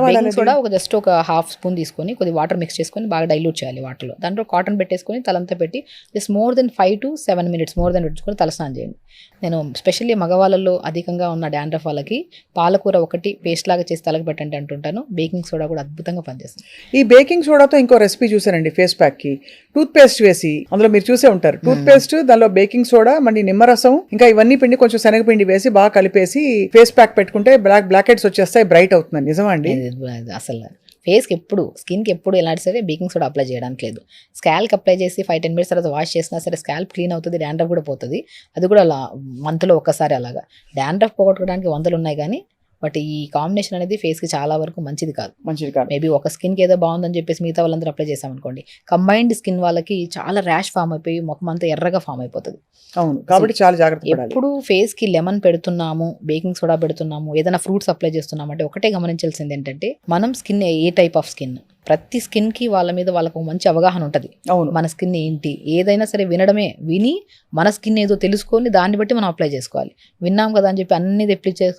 బేకింగ్ సోడా జస్ట్ ఒక హాఫ్ స్పూన్ తీసుకొని కొద్ది వాటర్ మిక్స్ చేసుకొని బాగా డైల్యూట్ చేయాలి వాటర్లో. దాంట్లో కాటన్ పెట్టేసుకొని తలంతా పెట్టి just more than 5 to 7 minutes పెట్టుకొని తలస్నానం చేయండి. నేను స్పెషల్లీ మగవాళ్ళలో అధికంగా ఉన్న డాండ్రఫ్ వాళ్ళకి పాలకూర ఒకటి పేస్ట్ లాగా చేసి తలకు పెట్టండి అంటుంటాను. బేకింగ్ సోడా కూడా అద్భుతంగా పనిచేస్తుంది. ఈ బేకింగ్ సోడాతో ఇంకో రెసిపీ చూసానండి, ఫేస్ ప్యాక్ కి టూత్ పేస్ట్ వేసి, అందులో మీరు చూసే ఉంటారు, టూత్ పేస్ట్, దానిలో బేకింగ్ సోడా, మళ్ళీ నిమ్మరసం, ఇంకా ఇవన్నీ పిండి, కొంచెం శనగపిండి వేసి బాగా కలిపేసి ఫేస్ ప్యాక్ పెట్టుకుంటే బ్లాక్ హెడ్స్ వచ్చేస్తాయి, బ్రైట్ అవుతుంది. నిజమా అండి? అసలు ఫేస్కి ఎప్పుడు స్కిన్కి ఎప్పుడు ఎలాంటి సరే బేకింగ్ సోడా అప్లై చేయడానికి లేదు. స్కాల్కి అప్లై చేసి 5-10 మినిట్స్ తర్వాత వాష్ చేసినా సరే స్కాల్ప్ క్లీన్ అవుతుంది, డాండ్రఫ్ కూడా పోతుంది. అది కూడా అలా మంత్లో ఒక్కసారి అలాగా. డాండ్రఫ్ పోగొట్టుకోవడానికి వందలు ఉన్నాయి కానీ బట్ ఈ కాంబినేషన్ అనేది ఫేస్కి చాలా వరకు మంచిది కాదు. మేబీ ఒక స్కిన్కి ఏదో బాగుందని చెప్పేసి మిగతా వాళ్ళందరూ అప్లై చేసామనుకోండి, కంబైన్డ్ స్కిన్ వాళ్ళకి చాలా ర్యాష్ ఫామ్ అయిపోయి ముఖం అంతా ఎర్రగా ఫామ్ అయిపోతుంది. అవును, కాబట్టి చాలా జాగ్రత్త పడాలి. ఎప్పుడు ఫేస్కి లెమన్ పెడుతున్నాము, బేకింగ్ సోడా పెడుతున్నాము, ఏదైనా ఫ్రూట్స్ అప్లై చేస్తున్నాము అంటే ఒకటే గమనించాల్సింది ఏంటంటే మనం skin A type of skin, ప్రతి స్కిన్కి వాళ్ళ మీద వాళ్ళకు మంచి అవగాహన ఉంటుంది. అవును, మన స్కిన్ ఏంటి, ఏదైనా సరే వినడమే, విని మన స్కిన్ ఏదో తెలుసుకొని దాన్ని బట్టి మనం అప్లై చేసుకోవాలి. విన్నాం కదా అని చెప్పి అన్ని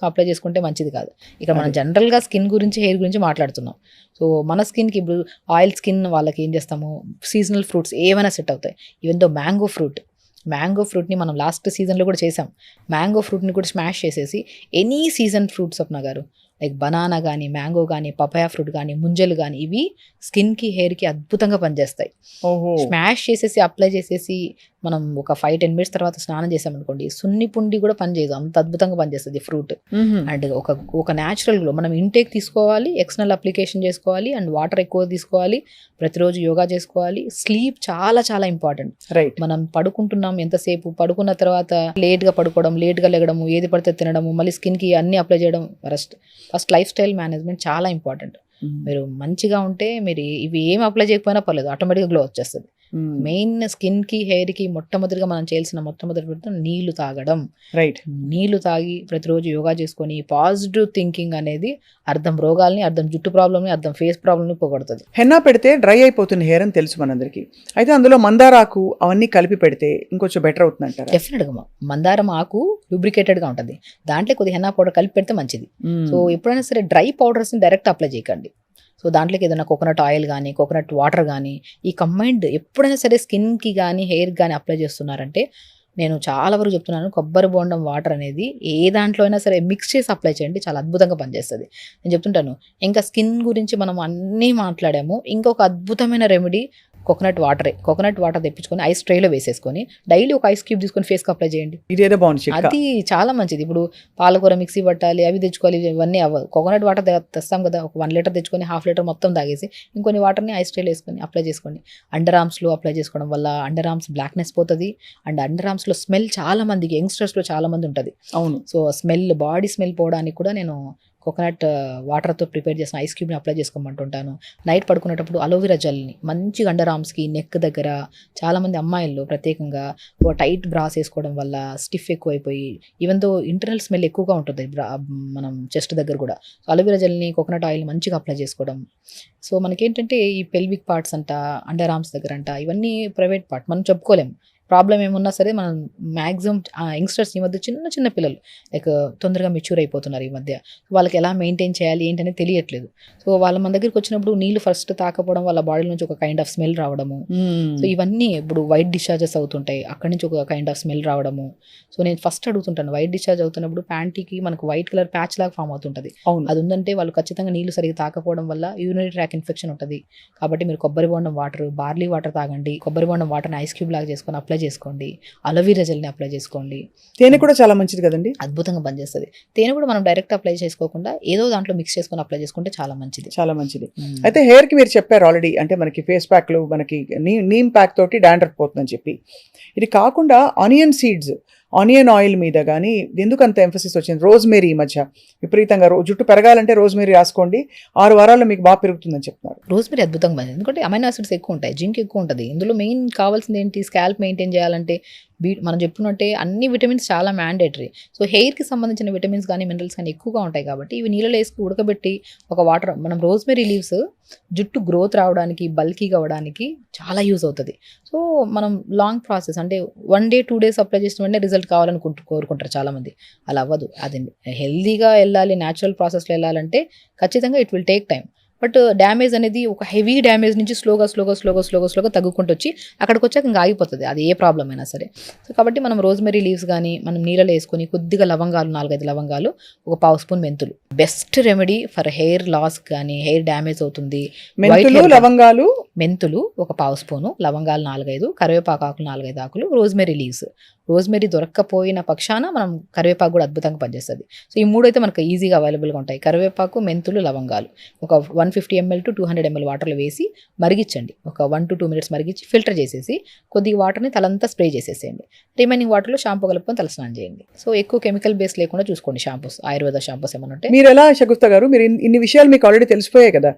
అప్లై చేసుకుంటే మంచిది కాదు. ఇక్కడ మనం జనరల్గా స్కిన్ గురించి, హెయిర్ గురించి మాట్లాడుతున్నాం. సో మన స్కిన్కి ఇప్పుడు ఆయిల్ స్కిన్ వాళ్ళకి ఏం చేస్తాము, సీజనల్ ఫ్రూట్స్ ఏమైనా సెట్ అవుతాయి. ఈవెన్ దో మ్యాంగో ఫ్రూట్ని మనం లాస్ట్ సీజన్లో కూడా చేసాం. మ్యాంగో ఫ్రూట్ని కూడా స్మాష్ చేసేసి ఎనీ సీజన్ ఫ్రూట్స్ స్వప్న గారు, లైక్ బనానా కానీ, మ్యాంగో కానీ, పపాయా ఫ్రూట్ కానీ, ముంజలు కానీ, ఇవి స్కిన్కి, హెయిర్కి అద్భుతంగా పనిచేస్తాయి. స్మాష్ చేసేసి అప్లై చేసేసి మనం ఒక 5-10 మినిట్స్ తర్వాత స్నానం చేసామనుకోండి, సున్ని పుండి కూడా పనిచేయదు, అంత అద్భుతంగా పనిచేస్తుంది ఫ్రూట్. అండ్ ఒక న్యాచురల్ గ్లో మనం ఇంటేక్ తీసుకోవాలి, ఎక్స్టర్నల్ అప్లికేషన్ చేసుకోవాలి, అండ్ వాటర్ ఎక్కువ తీసుకోవాలి, ప్రతిరోజు యోగా చేసుకోవాలి. స్లీప్ చాలా చాలా ఇంపార్టెంట్. రైట్, మనం పడుకుంటున్నాం ఎంతసేపు, పడుకున్న తర్వాత లేట్గా పడుకోవడం, లేట్గా లెగడము, ఏది పడితే తినడము, మళ్ళీ స్కిన్కి అన్ని అప్లై చేయడం, ఫస్ట్ లైఫ్ స్టైల్ మేనేజ్మెంట్ చాలా ఇంపార్టెంట్. మీరు మంచిగా ఉంటే మీరు ఇవి ఏమి అప్లై చేయకపోయినా పర్లేదు, ఆటోమేటిక్గా గ్లో వచ్చేస్తుంది. మెయిన్ స్కిన్కి, హెయిర్కి మొట్టమొదటిగా మనం చేయాల్సిన మొట్టమొదటి నీళ్లు తాగడం. రైట్, నీళ్లు తాగి ప్రతిరోజు యోగా చేసుకొని పాజిటివ్ థింకింగ్ అనేది అర్థం రోగాల్ని, అర్థం జుట్టు ప్రాబ్లమ్ని, అర్థం ఫేస్ ప్రాబ్లమ్ని పోగొడుతుంది. హెన్నా పెడితే డ్రై అయిపోతుంది హెయిర్ అని తెలుసు మనందరికీ. అయితే అందులో మందారాకు అవన్నీ కలిపి పెడితే ఇంకొంచెం బెటర్ అవుతుంది అంటారా? డెఫినెట్గా మందారం ఆకు లూబ్రికేటెడ్గా ఉంటుంది, దాంట్లో కొద్దిగా హెన్నా పౌడర్ కలిపి పెడితే మంచిది. సో ఎప్పుడైనా సరే డ్రై పౌడర్స్ని డైరెక్ట్ అప్లై చేయకండి. సో దాంట్లోకి ఏదైనా కోకోనట్ ఆయిల్ కానీ, కోకోనట్ వాటర్ కానీ, ఈ కంబైన్డ్ ఎప్పుడైనా సరే స్కిన్కి కానీ, హెయిర్కి కానీ అప్లై చేస్తున్నారంటే నేను చాలా వరకు చెప్తున్నాను, కొబ్బరి బోండం వాటర్ అనేది ఏ దాంట్లో అయినా సరే మిక్స్ చేసి అప్లై చేయండి, చాలా అద్భుతంగా పనిచేస్తుంది. నేను చెప్తుంటాను, ఇంకా స్కిన్ గురించి మనం అన్నీ మాట్లాడాము. ఇంకొక అద్భుతమైన రెమెడీ కోకోనట్ వాటర్ తెప్పించుకొని ఐస్ ట్రేలో వేసేసుకొని డైలీ ఒక ఐస్ క్యూబ్ తీసుకొని ఫేస్కి అప్లై చేయండి. ఇదేదో బాగుంది, అది చాలా మంచిది. ఇప్పుడు పాలకూర మిక్సీ పట్టాలి, అవి తెచ్చుకోవాలి, ఇవన్నీ అవ్వదు. కోకోనట్ వాటర్ తెస్తాం కదా, ఒక 1 లీటర్ తెచ్చుకొని 1/2 లీటర్ మొత్తం తాగేసి ఇంకొన్ని వాటర్ని ఐస్ ట్రేలో వేసుకొని అప్లై చేసుకోండి. అండర్ ఆర్మ్స్లో అప్లై చేసుకోవడం వల్ల అండర్ ఆర్మ్స్ బ్లాక్నెస్ పోతుంది. అండ్ అండర్ ఆర్మ్స్లో స్మెల్ చాలా మందికి, యంగ్స్టర్స్లో చాలా మంది ఉంటుంది. అవును, సో బాడీ స్మెల్ పోవడానికి కూడా నేను కోకోనట్ వాటర్తో ప్రిపేర్ చేసిన ఐస్ క్యూబ్ని అప్లై చేసుకోమంటుంటాను. నైట్ పడుకునేటప్పుడు అలోవెరా జెల్ని మంచిగా అండర్ ఆర్మ్స్కి, నెక్ దగ్గర, చాలామంది అమ్మాయిల్లో ప్రత్యేకంగా టైట్ బ్రాస్ వేసుకోవడం వల్ల స్టిఫ్ ఎక్కువైపోయి ఈవెన్ దో ఇంటర్నల్ స్మెల్ ఎక్కువగా ఉంటుంది మనం చెస్ట్ దగ్గర కూడా. అలోవెరా జెల్ని, కోకోనట్ ఆయిల్ మంచిగా అప్లై చేసుకోవడం. సో మనకేంటంటే ఈ పెల్విక్ పార్ట్స్ అంట, అండర్ ఆర్మ్స్ దగ్గర అంట, ఇవన్నీ ప్రైవేట్ పార్ట్, మనం చెప్పుకోలేము. ప్రాబ్లం ఏమున్నా సరే మనం మ్యాక్సిమం యంగ్స్టర్స్ ఈ మధ్య చిన్న పిల్లలు లైక్ తొందరగా మెచ్యూర్ అయిపోతున్నారు ఈ మధ్య. వాళ్ళకి ఎలా మెయింటైన్ చేయాలి ఏంటనేది తెలియట్లేదు. సో వాళ్ళ మన దగ్గరికి వచ్చినప్పుడు నీళ్ళు ఫస్ట్ తాకపోవడం, వాళ్ళ బాడీ నుంచి ఒక కైండ్ ఆఫ్ స్మెల్ రావడము. సో ఇవన్నీ ఇప్పుడు వైట్ డిశ్చార్జెస్ అవుతుంటాయి, అక్కడి నుంచి ఒక కైండ్ ఆఫ్ స్మెల్ రావడము. సో నేను ఫస్ట్ అడుగుతుంటాను, వైట్ డిశ్చార్జ్ అవుతున్నప్పుడు ప్యాంటీకి మనకు వైట్ కలర్ ప్యాచ్ లాగా ఫామ్ అవుతుంటుంది. అది ఉందంటే వాళ్ళు ఖచ్చితంగా నీళ్ళు సరిగ్గా తాకపోవడం వల్ల యూరినరీ ట్రాక్ ఇన్ఫెక్షన్ ఉంటుంది. కాబట్టి మీరు కొబ్బరి బోండం వాటర్, బార్లీ వాటర్ తాగండి. కొబ్బరి బోండం వాటర్ని ఐస్ క్యూబ్ లాగా చేసుకొని అప్లై చేసుకోండి. అలోవెరా జెల్ని అప్లై చేసుకోండి. తేనె కూడా చాలా మంచిది కదండి, అద్భుతంగా పనిచేస్తుంది. తేనె కూడా మనం డైరెక్ట్ అప్లై చేసుకోకుండా ఏదో దాంట్లో మిక్స్ చేసుకొని అప్లై చేసుకుంటే చాలా మంచిది. చాలా మంచిది. అయితే హెయిర్ కి మీరు చెప్పారు ఆల్రెడీ, అంటే మనకి ఫేస్ ప్యాక్లు, మనకి నీమ్ ప్యాక్ తోటి డాండ్రఫ్ పోతుందని చెప్పి. ఇది కాకుండా ఆనియన్ సీడ్స్, ఆనియన్ ఆయిల్ మీద కానీ ఎందుకు అంత ఎంఫసిస్ వచ్చింది? రోజ్మేరీ ఈ మధ్య విపరీతంగా జుట్టు పెరగాలంటే రోజ్మేరీ రాసుకోండి, 6 వారాల్లో మీకు బాగా పెరుగుతుందని చెప్తున్నారు. రోజ్మేరీ అద్భుతంగా పనిచేస్తుంది, ఎందుకంటే అమైనో ఆసిడ్స్ ఎక్కువ ఉంటాయి, జింక్ ఎక్కువ ఉంటుంది. ఇందులో మెయిన్ కావాల్సింది ఏంటి, స్కాల్ప్ మెయింటైన్ చేయాలంటే మనం చెప్పుకున్నట్టే అన్ని విటమిన్స్ చాలా మ్యాండేటరీ. సో హెయిర్కి సంబంధించిన విటమిన్స్ కానీ, మినరల్స్ కానీ ఎక్కువగా ఉంటాయి. కాబట్టి ఇవి నీళ్ళలో వేసి ఉడకబెట్టి ఒక వాటర్, మనం రోజ్మేరీ లీవ్స్ జుట్టు గ్రోత్ రావడానికి, బల్కీగా అవ్వడానికి చాలా యూజ్ అవుతుంది. సో మనం లాంగ్ ప్రాసెస్ అంటే 1 day 2 days అప్లై చేసిన వెంటనే రిజల్ట్ కావాలని కోరుకుంటారు చాలామంది. అలా అవ్వదు. అది హెల్దీగా వెళ్ళాలి, న్యాచురల్ ప్రాసెస్లో వెళ్ళాలంటే ఖచ్చితంగా it will take time. But damage అనేది ఒక హెవీ డ్యామేజ్ నుంచి స్లోగా తగ్గుకుంటూ వచ్చి అక్కడికి వచ్చాక ఇంకా ఆగిపోతుంది, అది ఏ ప్రాబ్లం అయినా సరే. సో కాబట్టి మనం రోజ్మెరీ లీవ్స్ కానీ మనం నీళ్ళలో వేసుకొని కొద్దిగా లవంగాలు, 4-5 లవంగాలు, ఒక 1/2 స్పూన్ మెంతులు, best remedy for hair loss కానీ, హెయిర్ డ్యామేజ్ అవుతుంది. లవంగాలు, మెంతులు ఒక 1/2 స్పూను, లవంగాలు 4-5, కరివేపాకు ఆకులు 4-5 ఆకులు, రోజ్మెరీ లీవ్స్. రోజ్మెరీ దొరక్కపోయిన పక్షాన మనం కరివేపాకు కూడా అద్భుతంగా పనిచేస్తుంది. సో ఈ 3 అయితే మనకు ఈజీగా అవైలబుల్గా ఉంటాయి, కరివేపాకు, మెంతులు, లవంగాలు. ఒక 1 150 ml to 200 ml వాటర్లో వేసి మరిగించండి. ఒక 1 to 2 minutes మరిగించి ఫిల్టర్ చేసేసి కొద్దిగా వాటర్ని తలంతా స్ప్రే చేసేసేయండి. రిమైనింగ్ వాటర్లో షాంపూ కలుపుకొని తలస్నానం చేయండి. సో ఎక్కువ కెమికల్ బేస్ లేకుండా చూసుకోండి. షాంపూస్, ఆయుర్వేద షాంపూస్ ఏమైనా ఉంటే. మీరు ఎలా షగుఫ్తా గారు, మీరు ఇన్ని విషయాలు మీకు ఆల్రెడీ తెలిసిపోయాయి కదా,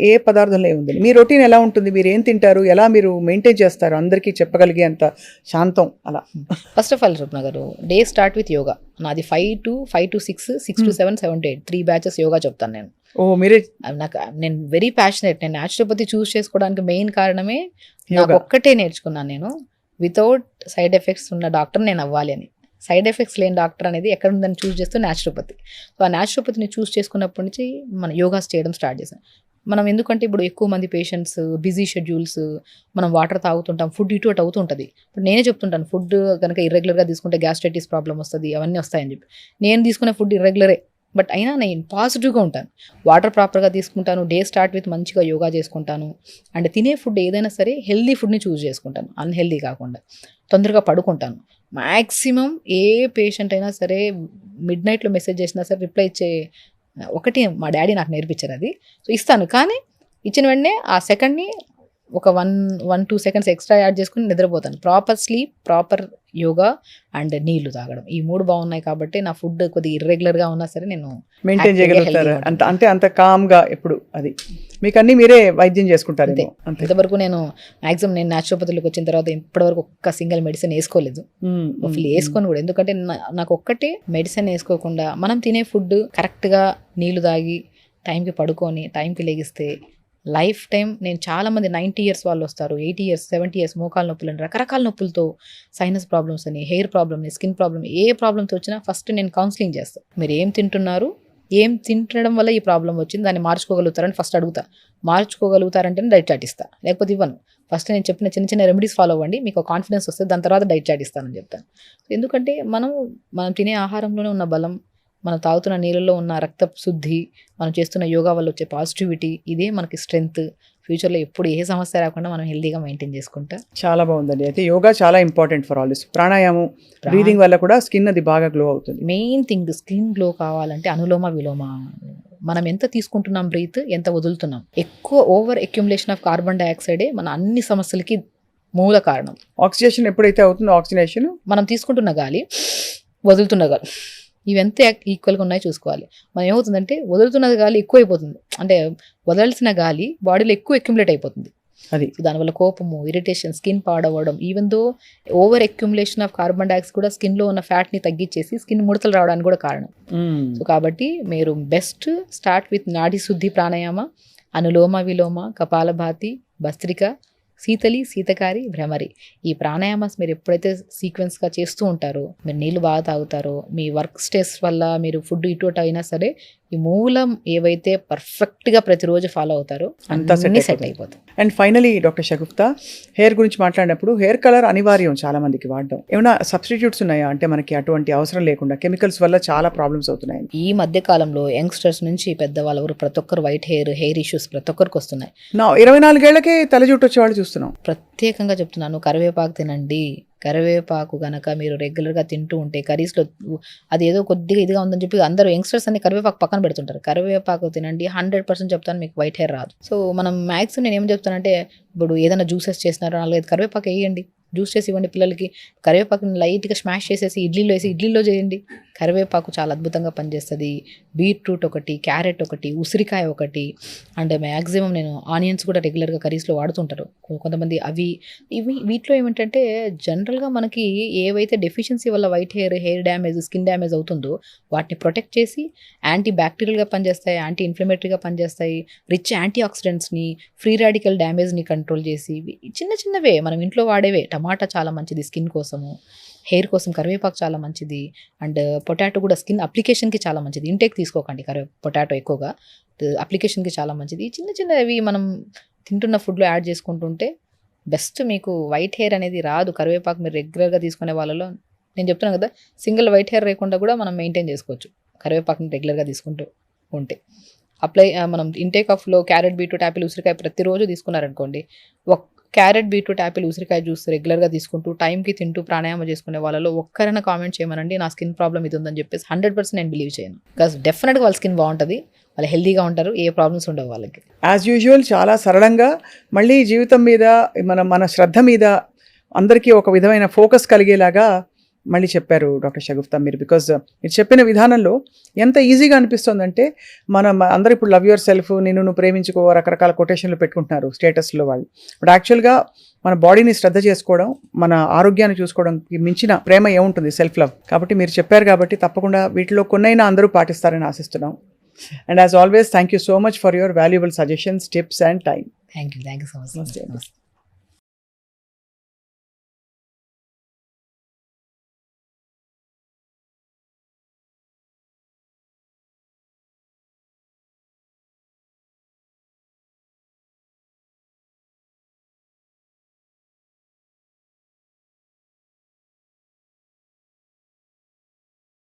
ఏ పదార్థంలో ఏముంది, మీ రొటీన్ ఎలా ఉంటుంది, మీరు ఏం తింటారు, ఎలా మీరు మెయింటైన్ చేస్తారు, అందరికీ చెప్పగలిగే అంత శాంతం అలా? ఫస్ట్ ఆఫ్ ఆల్ స్వప్న గారు, డే స్టార్ట్ విత్ యోగా. నాది 5 to 6, 6 to 7, 7 to 8 3 batches yoga చెప్తాను నేను. మీరే? నేను వెరీ ప్యాషనేట్. నేను న్యాచురోపతి చూస్ చేసుకోవడానికి మెయిన్ కారణమే నాకు ఒక్కటే నేర్చుకున్నాను నేను, వితౌట్ సైడ్ ఎఫెక్ట్స్ ఉన్న డాక్టర్ నేను అవ్వాలి అని. సైడ్ ఎఫెక్ట్స్ లేని డాక్టర్ అనేది ఎక్కడ ఉందని చూస్ చేస్తూ న్యాచురోపతి. సో ఆ న్యాచురోపతిని చూస్ చేసుకున్నప్పటి నుంచి మనం యోగాస్ చేయడం స్టార్ట్ చేశాను. మనం ఎందుకంటే ఇప్పుడు ఎక్కువ మంది పేషెంట్స్, బిజీ షెడ్యూల్స్, మనం వాటర్ తాగుతుంటాం, ఫుడ్ ఇటు అటు అవుతూ ఉంటుంది. ఇప్పుడు నేనే చెప్తుంటాను, ఫుడ్ కనుక ఇర్రెగ్యులర్గా తీసుకుంటే గ్యాస్ట్రైటిస్ ప్రాబ్లం వస్తుంది, అవన్నీ వస్తాయని చెప్పి. నేను తీసుకునే ఫుడ్ ఇర్రెగ్యులరే, బట్ అయినా నేను పాజిటివ్గా ఉంటాను. వాటర్ ప్రాపర్గా తీసుకుంటాను, డే స్టార్ట్ విత్ మంచిగా యోగా చేసుకుంటాను. అండ్ తినే ఫుడ్ ఏదైనా సరే హెల్దీ ఫుడ్ని చూస్ చేసుకుంటాను, అన్హెల్దీ కాకుండా. తొందరగా పడుకుంటాను. మ్యాక్సిమం ఏ పేషెంట్ అయినా సరే మిడ్ నైట్లో మెసేజ్ చేసినా సరే రిప్లై ఇచ్చే ఒకటి మా డాడీ నాకు నేర్పించారు అది. సో ఇస్తాను, కానీ ఇచ్చిన వెంటనే ఆ సెకండ్ని ఒక 1-2 seconds ఎక్స్ట్రా యాడ్ చేసుకుని నిద్రపోతాను. Proper sleep, proper yoga and నీళ్లు తాగడం, ఈ 3 బాగున్నాయి కాబట్టి నా ఫుడ్ కొద్దిగా ఇర్రెగ్యులర్గా ఉన్నా సరే నేను మెయింటైన్ చేయగలుగుతారు. అంత కామ్గా ఎప్పుడు అది మీకు అన్ని మీరే వైద్యం చేసుకుంటారు? ఇంతవరకు నేను మ్యాక్సిమం నేను న్యాచురోపతిలోకి వచ్చిన తర్వాత ఇప్పటివరకు ఒక్క సింగిల్ మెడిసిన్ వేసుకోలేదు, వేసుకొని కూడా. ఎందుకంటే నాకు ఒక్కటే మెడిసిన్ వేసుకోకుండా మనం తినే ఫుడ్ కరెక్ట్గా, నీళ్లు తాగి, టైంకి పడుకొని టైంకి లెగిస్తే లైఫ్ టైం. నేను చాలామంది 90 years వాళ్ళు వస్తారు, 80 years, 70 years మోకాల నొప్పులు అని, రకరకాల నొప్పులతో, సైనస్ ప్రాబ్లమ్స్ అని, హెయిర్ ప్రాబ్లమ్ అని, స్కిన్ ప్రాబ్లమ్, ఏ ప్రాబ్లమ్తో వచ్చినా ఫస్ట్ నేను కౌన్సిలింగ్ చేస్తాను. మీరు ఏం తింటున్నారు, ఏం తింటడం వల్ల ఈ ప్రాబ్లం వచ్చింది, దాన్ని మార్చుకోగలుగుతారని ఫస్ట్ అడుగుతా. మార్చుకోగలుగుతారంటే డైట్ చార్ట్ ఇస్తాను, లేకపోతే ఇవ్వను. ఫస్ట్ నేను చెప్పిన చిన్న చిన్న రెమెడీస్ ఫాలో అవ్వండి, మీకు కాన్ఫిడెన్స్ వస్తుంది, దాని తర్వాత డైట్ చార్ట్ ఇస్తానని చెప్తాను. ఎందుకంటే మనం తినే ఆహారంలోనే ఉన్న బలం, మనం తాగుతున్న నీళ్ళలో ఉన్న రక్త శుద్ధి, మనం చేస్తున్న యోగా వల్ల వచ్చే పాజిటివిటీ, ఇదే మనకి స్ట్రెంగ్త్. ఫ్యూచర్లో ఎప్పుడు ఏ సమస్య రాకుండా మనం హెల్తీగా మెయింటైన్ చేసుకుంటా. చాలా బాగుందండి. అయితే యోగా చాలా ఇంపార్టెంట్ ఫర్ ఆల్ దిస్. ప్రాణాయామం, బ్రీదింగ్ వల్ల కూడా స్కిన్ అది బాగా గ్లో అవుతుంది. మెయిన్ థింగ్, స్కిన్ గ్లో కావాలంటే అనులోమ విలోమ. మనం ఎంత తీసుకుంటున్నాం బ్రీత్, ఎంత వదులుతున్నాం. ఎక్కువ ఓవర్ అక్యుములేషన్ ఆఫ్ కార్బన్ డైఆక్సైడే మన అన్ని సమస్యలకి మూల కారణం. ఆక్సిజనేషన్ ఎప్పుడైతే అవుతుందో, ఆక్సిజనేషన్ మనం తీసుకుంటున్న గాలి, వదులుతున్న గాలి, ఇవెంత ఈక్వల్గా ఉన్నాయో చూసుకోవాలి. మనం ఏమవుతుందంటే వదులుతున్నది గాలి ఎక్కువ అయిపోతుంది, అంటే వదలాల్సిన గాలి బాడీలో ఎక్కువ అక్యుములేట్ అయిపోతుంది. అది దానివల్ల కోపము, ఇరిటేషన్, స్కిన్ పాడవడం. Even though over accumulation of carbon dioxide కూడా స్కిన్లో ఉన్న ఫ్యాట్ని తగ్గించేసి స్కిన్ ముడతలు రావడానికి కూడా కారణం. సో కాబట్టి మీరు బెస్ట్ స్టార్ట్ విత్ నాడీ శుద్ధి ప్రాణాయామ, అనులోమ విలోమ, కపాలభాతి, భస్త్రిక, శీతలి, శీతకారి, భ్రమరి. ఈ ప్రాణాయామాస్ మీరు ఎప్పుడైతే సీక్వెన్స్గా చేస్తూ ఉంటారో, మీరు నీళ్ళు బాగా తాగుతారో, మీ వర్క్ స్ట్రెస్ వల్ల మీరు ఫుడ్ ఇటు అయినా సరే ఈ మూలం ఏవైతే పర్ఫెక్ట్గా ప్రతిరోజు ఫాలో అవుతారో అంతా సెట్ అయిపోతుంది. And finally doctor Shagufta, hair గురించి మాట్లాడినప్పుడు హెయిర్ కలర్ అనివార్యం చాలా మందికి వాడడం. ఏమైనా సబ్స్టిట్యూట్స్ ఉన్నాయా, అంటే మనకి అటువంటి అవసరం లేకుండా? కెమికల్స్ వల్ల చాలా ప్రాబ్లమ్స్ అవుతున్నాయి ఈ మధ్య కాలంలో. యంగ్స్టర్స్ నుంచి పెద్దవాళ్ళ వరకు ప్రతి ఒక్కరు వైట్ హెయిర్ ఇష్యూస్ ప్రతి ఒక్కరికి వస్తున్నాయి. 24 ఏళ్లకే తల జుట్టు వచ్చేవాళ్ళు చూస్తున్నాం. ప్రత్యేకంగా చెప్తున్నాను, కరివేపాకు తినండి. కరివేపాకు కనుక మీరు రెగ్యులర్గా తింటూ ఉంటే, కర్రీస్లో అది ఏదో కొద్దిగా ఇదిగా ఉందని చెప్పి అందరూ యంగ్స్టర్స్ అన్ని కరివేపాకు పక్కన పెడుతుంటారు. కరివేపాకు తినండి, 100% చెప్తాను మీకు వైట్ హెయిర్ రాదు. సో మనం మ్యాక్సిమం నేను ఏం చెప్తానంటే, ఇప్పుడు ఏదైనా జ్యూసెస్ చేసినారో 4-5 కరివేపాకు వేయండి, జ్యూస్ చేసి ఇవ్వండి పిల్లలకి. కరివేపాకుని లైట్గా స్మాష్ చేసేసి ఇడ్లీలో చేయండి. కరివేపాకు చాలా అద్భుతంగా పనిచేస్తుంది. బీట్రూట్ ఒకటి, క్యారెట్ ఒకటి, ఉసిరికాయ ఒకటి, అండ్ మ్యాక్సిమం నేను ఆనియన్స్ కూడా రెగ్యులర్గా కర్రీస్లో వాడుతుంటారు కొంతమంది. వీటిలో ఏమిటంటే జనరల్గా మనకి ఏవైతే డెఫిషియన్సీ వల్ల white hair damage, skin damage అవుతుందో వాటిని ప్రొటెక్ట్ చేసి యాంటీ బ్యాక్టీరియల్గా పనిచేస్తాయి, యాంటీ ఇన్ఫ్లమేటరీగా పనిచేస్తాయి, రిచ్ యాంటీ ఆక్సిడెంట్స్ని, ఫ్రీ రాడికల్ డ్యామేజ్ని కంట్రోల్ చేసి, చిన్నవే మనం ఇంట్లో వాడేవే. టమాటా చాలా మంచిది స్కిన్ కోసము, హెయిర్ కోసం కరివేపాకు చాలా మంచిది. అండ్ పొటాటో కూడా స్కిన్ అప్లికేషన్కి చాలా మంచిది. ఇంటేక్ తీసుకోకండి పొటాటో ఎక్కువగా, అప్లికేషన్కి చాలా మంచిది. చిన్నవి మనం తింటున్న ఫుడ్లో యాడ్ చేసుకుంటుంటే బెస్ట్. మీకు వైట్ హెయిర్ అనేది రాదు. కరివేపాకు మీరు రెగ్యులర్గా తీసుకునే వాళ్ళలో నేను చెప్తున్నాను కదా, సింగిల్ వైట్ హెయిర్ లేకుండా కూడా మనం మెయింటైన్ చేసుకోవచ్చు కరివేపాకుని రెగ్యులర్గా తీసుకుంటూ ఉంటే. మనం ఇంటేక్ ఆఫ్లో క్యారెట్, బీట్రూట్, యాపిల్, ఉసిరికాయ ప్రతిరోజు తీసుకున్నారనుకోండి, క్యారెట్, బీట్రూట్, యాపిల్, ఉసిరికాయ జ్యూస్ రెగ్యులర్గా తీసుకుంటూ టైంకి తింటూ ప్రాణాయామం చేసుకునే వాళ్ళలో ఒక్కరైనా కామెంట్ చేయమనండి, నా స్కిన్ ప్రాబ్లం ఇది ఉందని చెప్పేసి 100% నేను బిలీవ్ చేయను. బికాస్ డెఫినెట్గా వాళ్ళ స్కిన్ బాగుంటుంది. వాళ్ళు హెల్దీగా ఉంటారు, ఏ ప్రాబ్లమ్స్ ఉండవు వాళ్ళకి. యాజ్ యూజువల్ చాలా సరళంగా మళ్ళీ జీవితం మీద మన శ్రద్ధ మీద అందరికీ ఒక విధమైన ఫోకస్ కలిగేలాగా మళ్ళీ చెప్పారు డాక్టర్ షగుఫ్తా మీరు. బికాజ్ మీరు చెప్పిన విధానంలో ఎంత ఈజీగా అనిపిస్తుందంటే అందరూ ఇప్పుడు లవ్ యువర్ సెల్ఫ్, నువ్వు ప్రేమించుకో, రకరకాల కొటేషన్లు పెట్టుకుంటున్నారు స్టేటస్లో వాళ్ళు. బట్ యాక్చువల్గా మన బాడీని శ్రద్ధ చేసుకోవడం, మన ఆరోగ్యాన్ని చూసుకోవడానికి మించిన ప్రేమ ఏముంటుంది, సెల్ఫ్ లవ్. కాబట్టి మీరు చెప్పారు కాబట్టి తప్పకుండా వీటిలో కొన్నైనా అందరూ పాటిస్తారని ఆశిస్తున్నాం. And as always thank you so much for your valuable suggestions, tips and time. Thank you so much.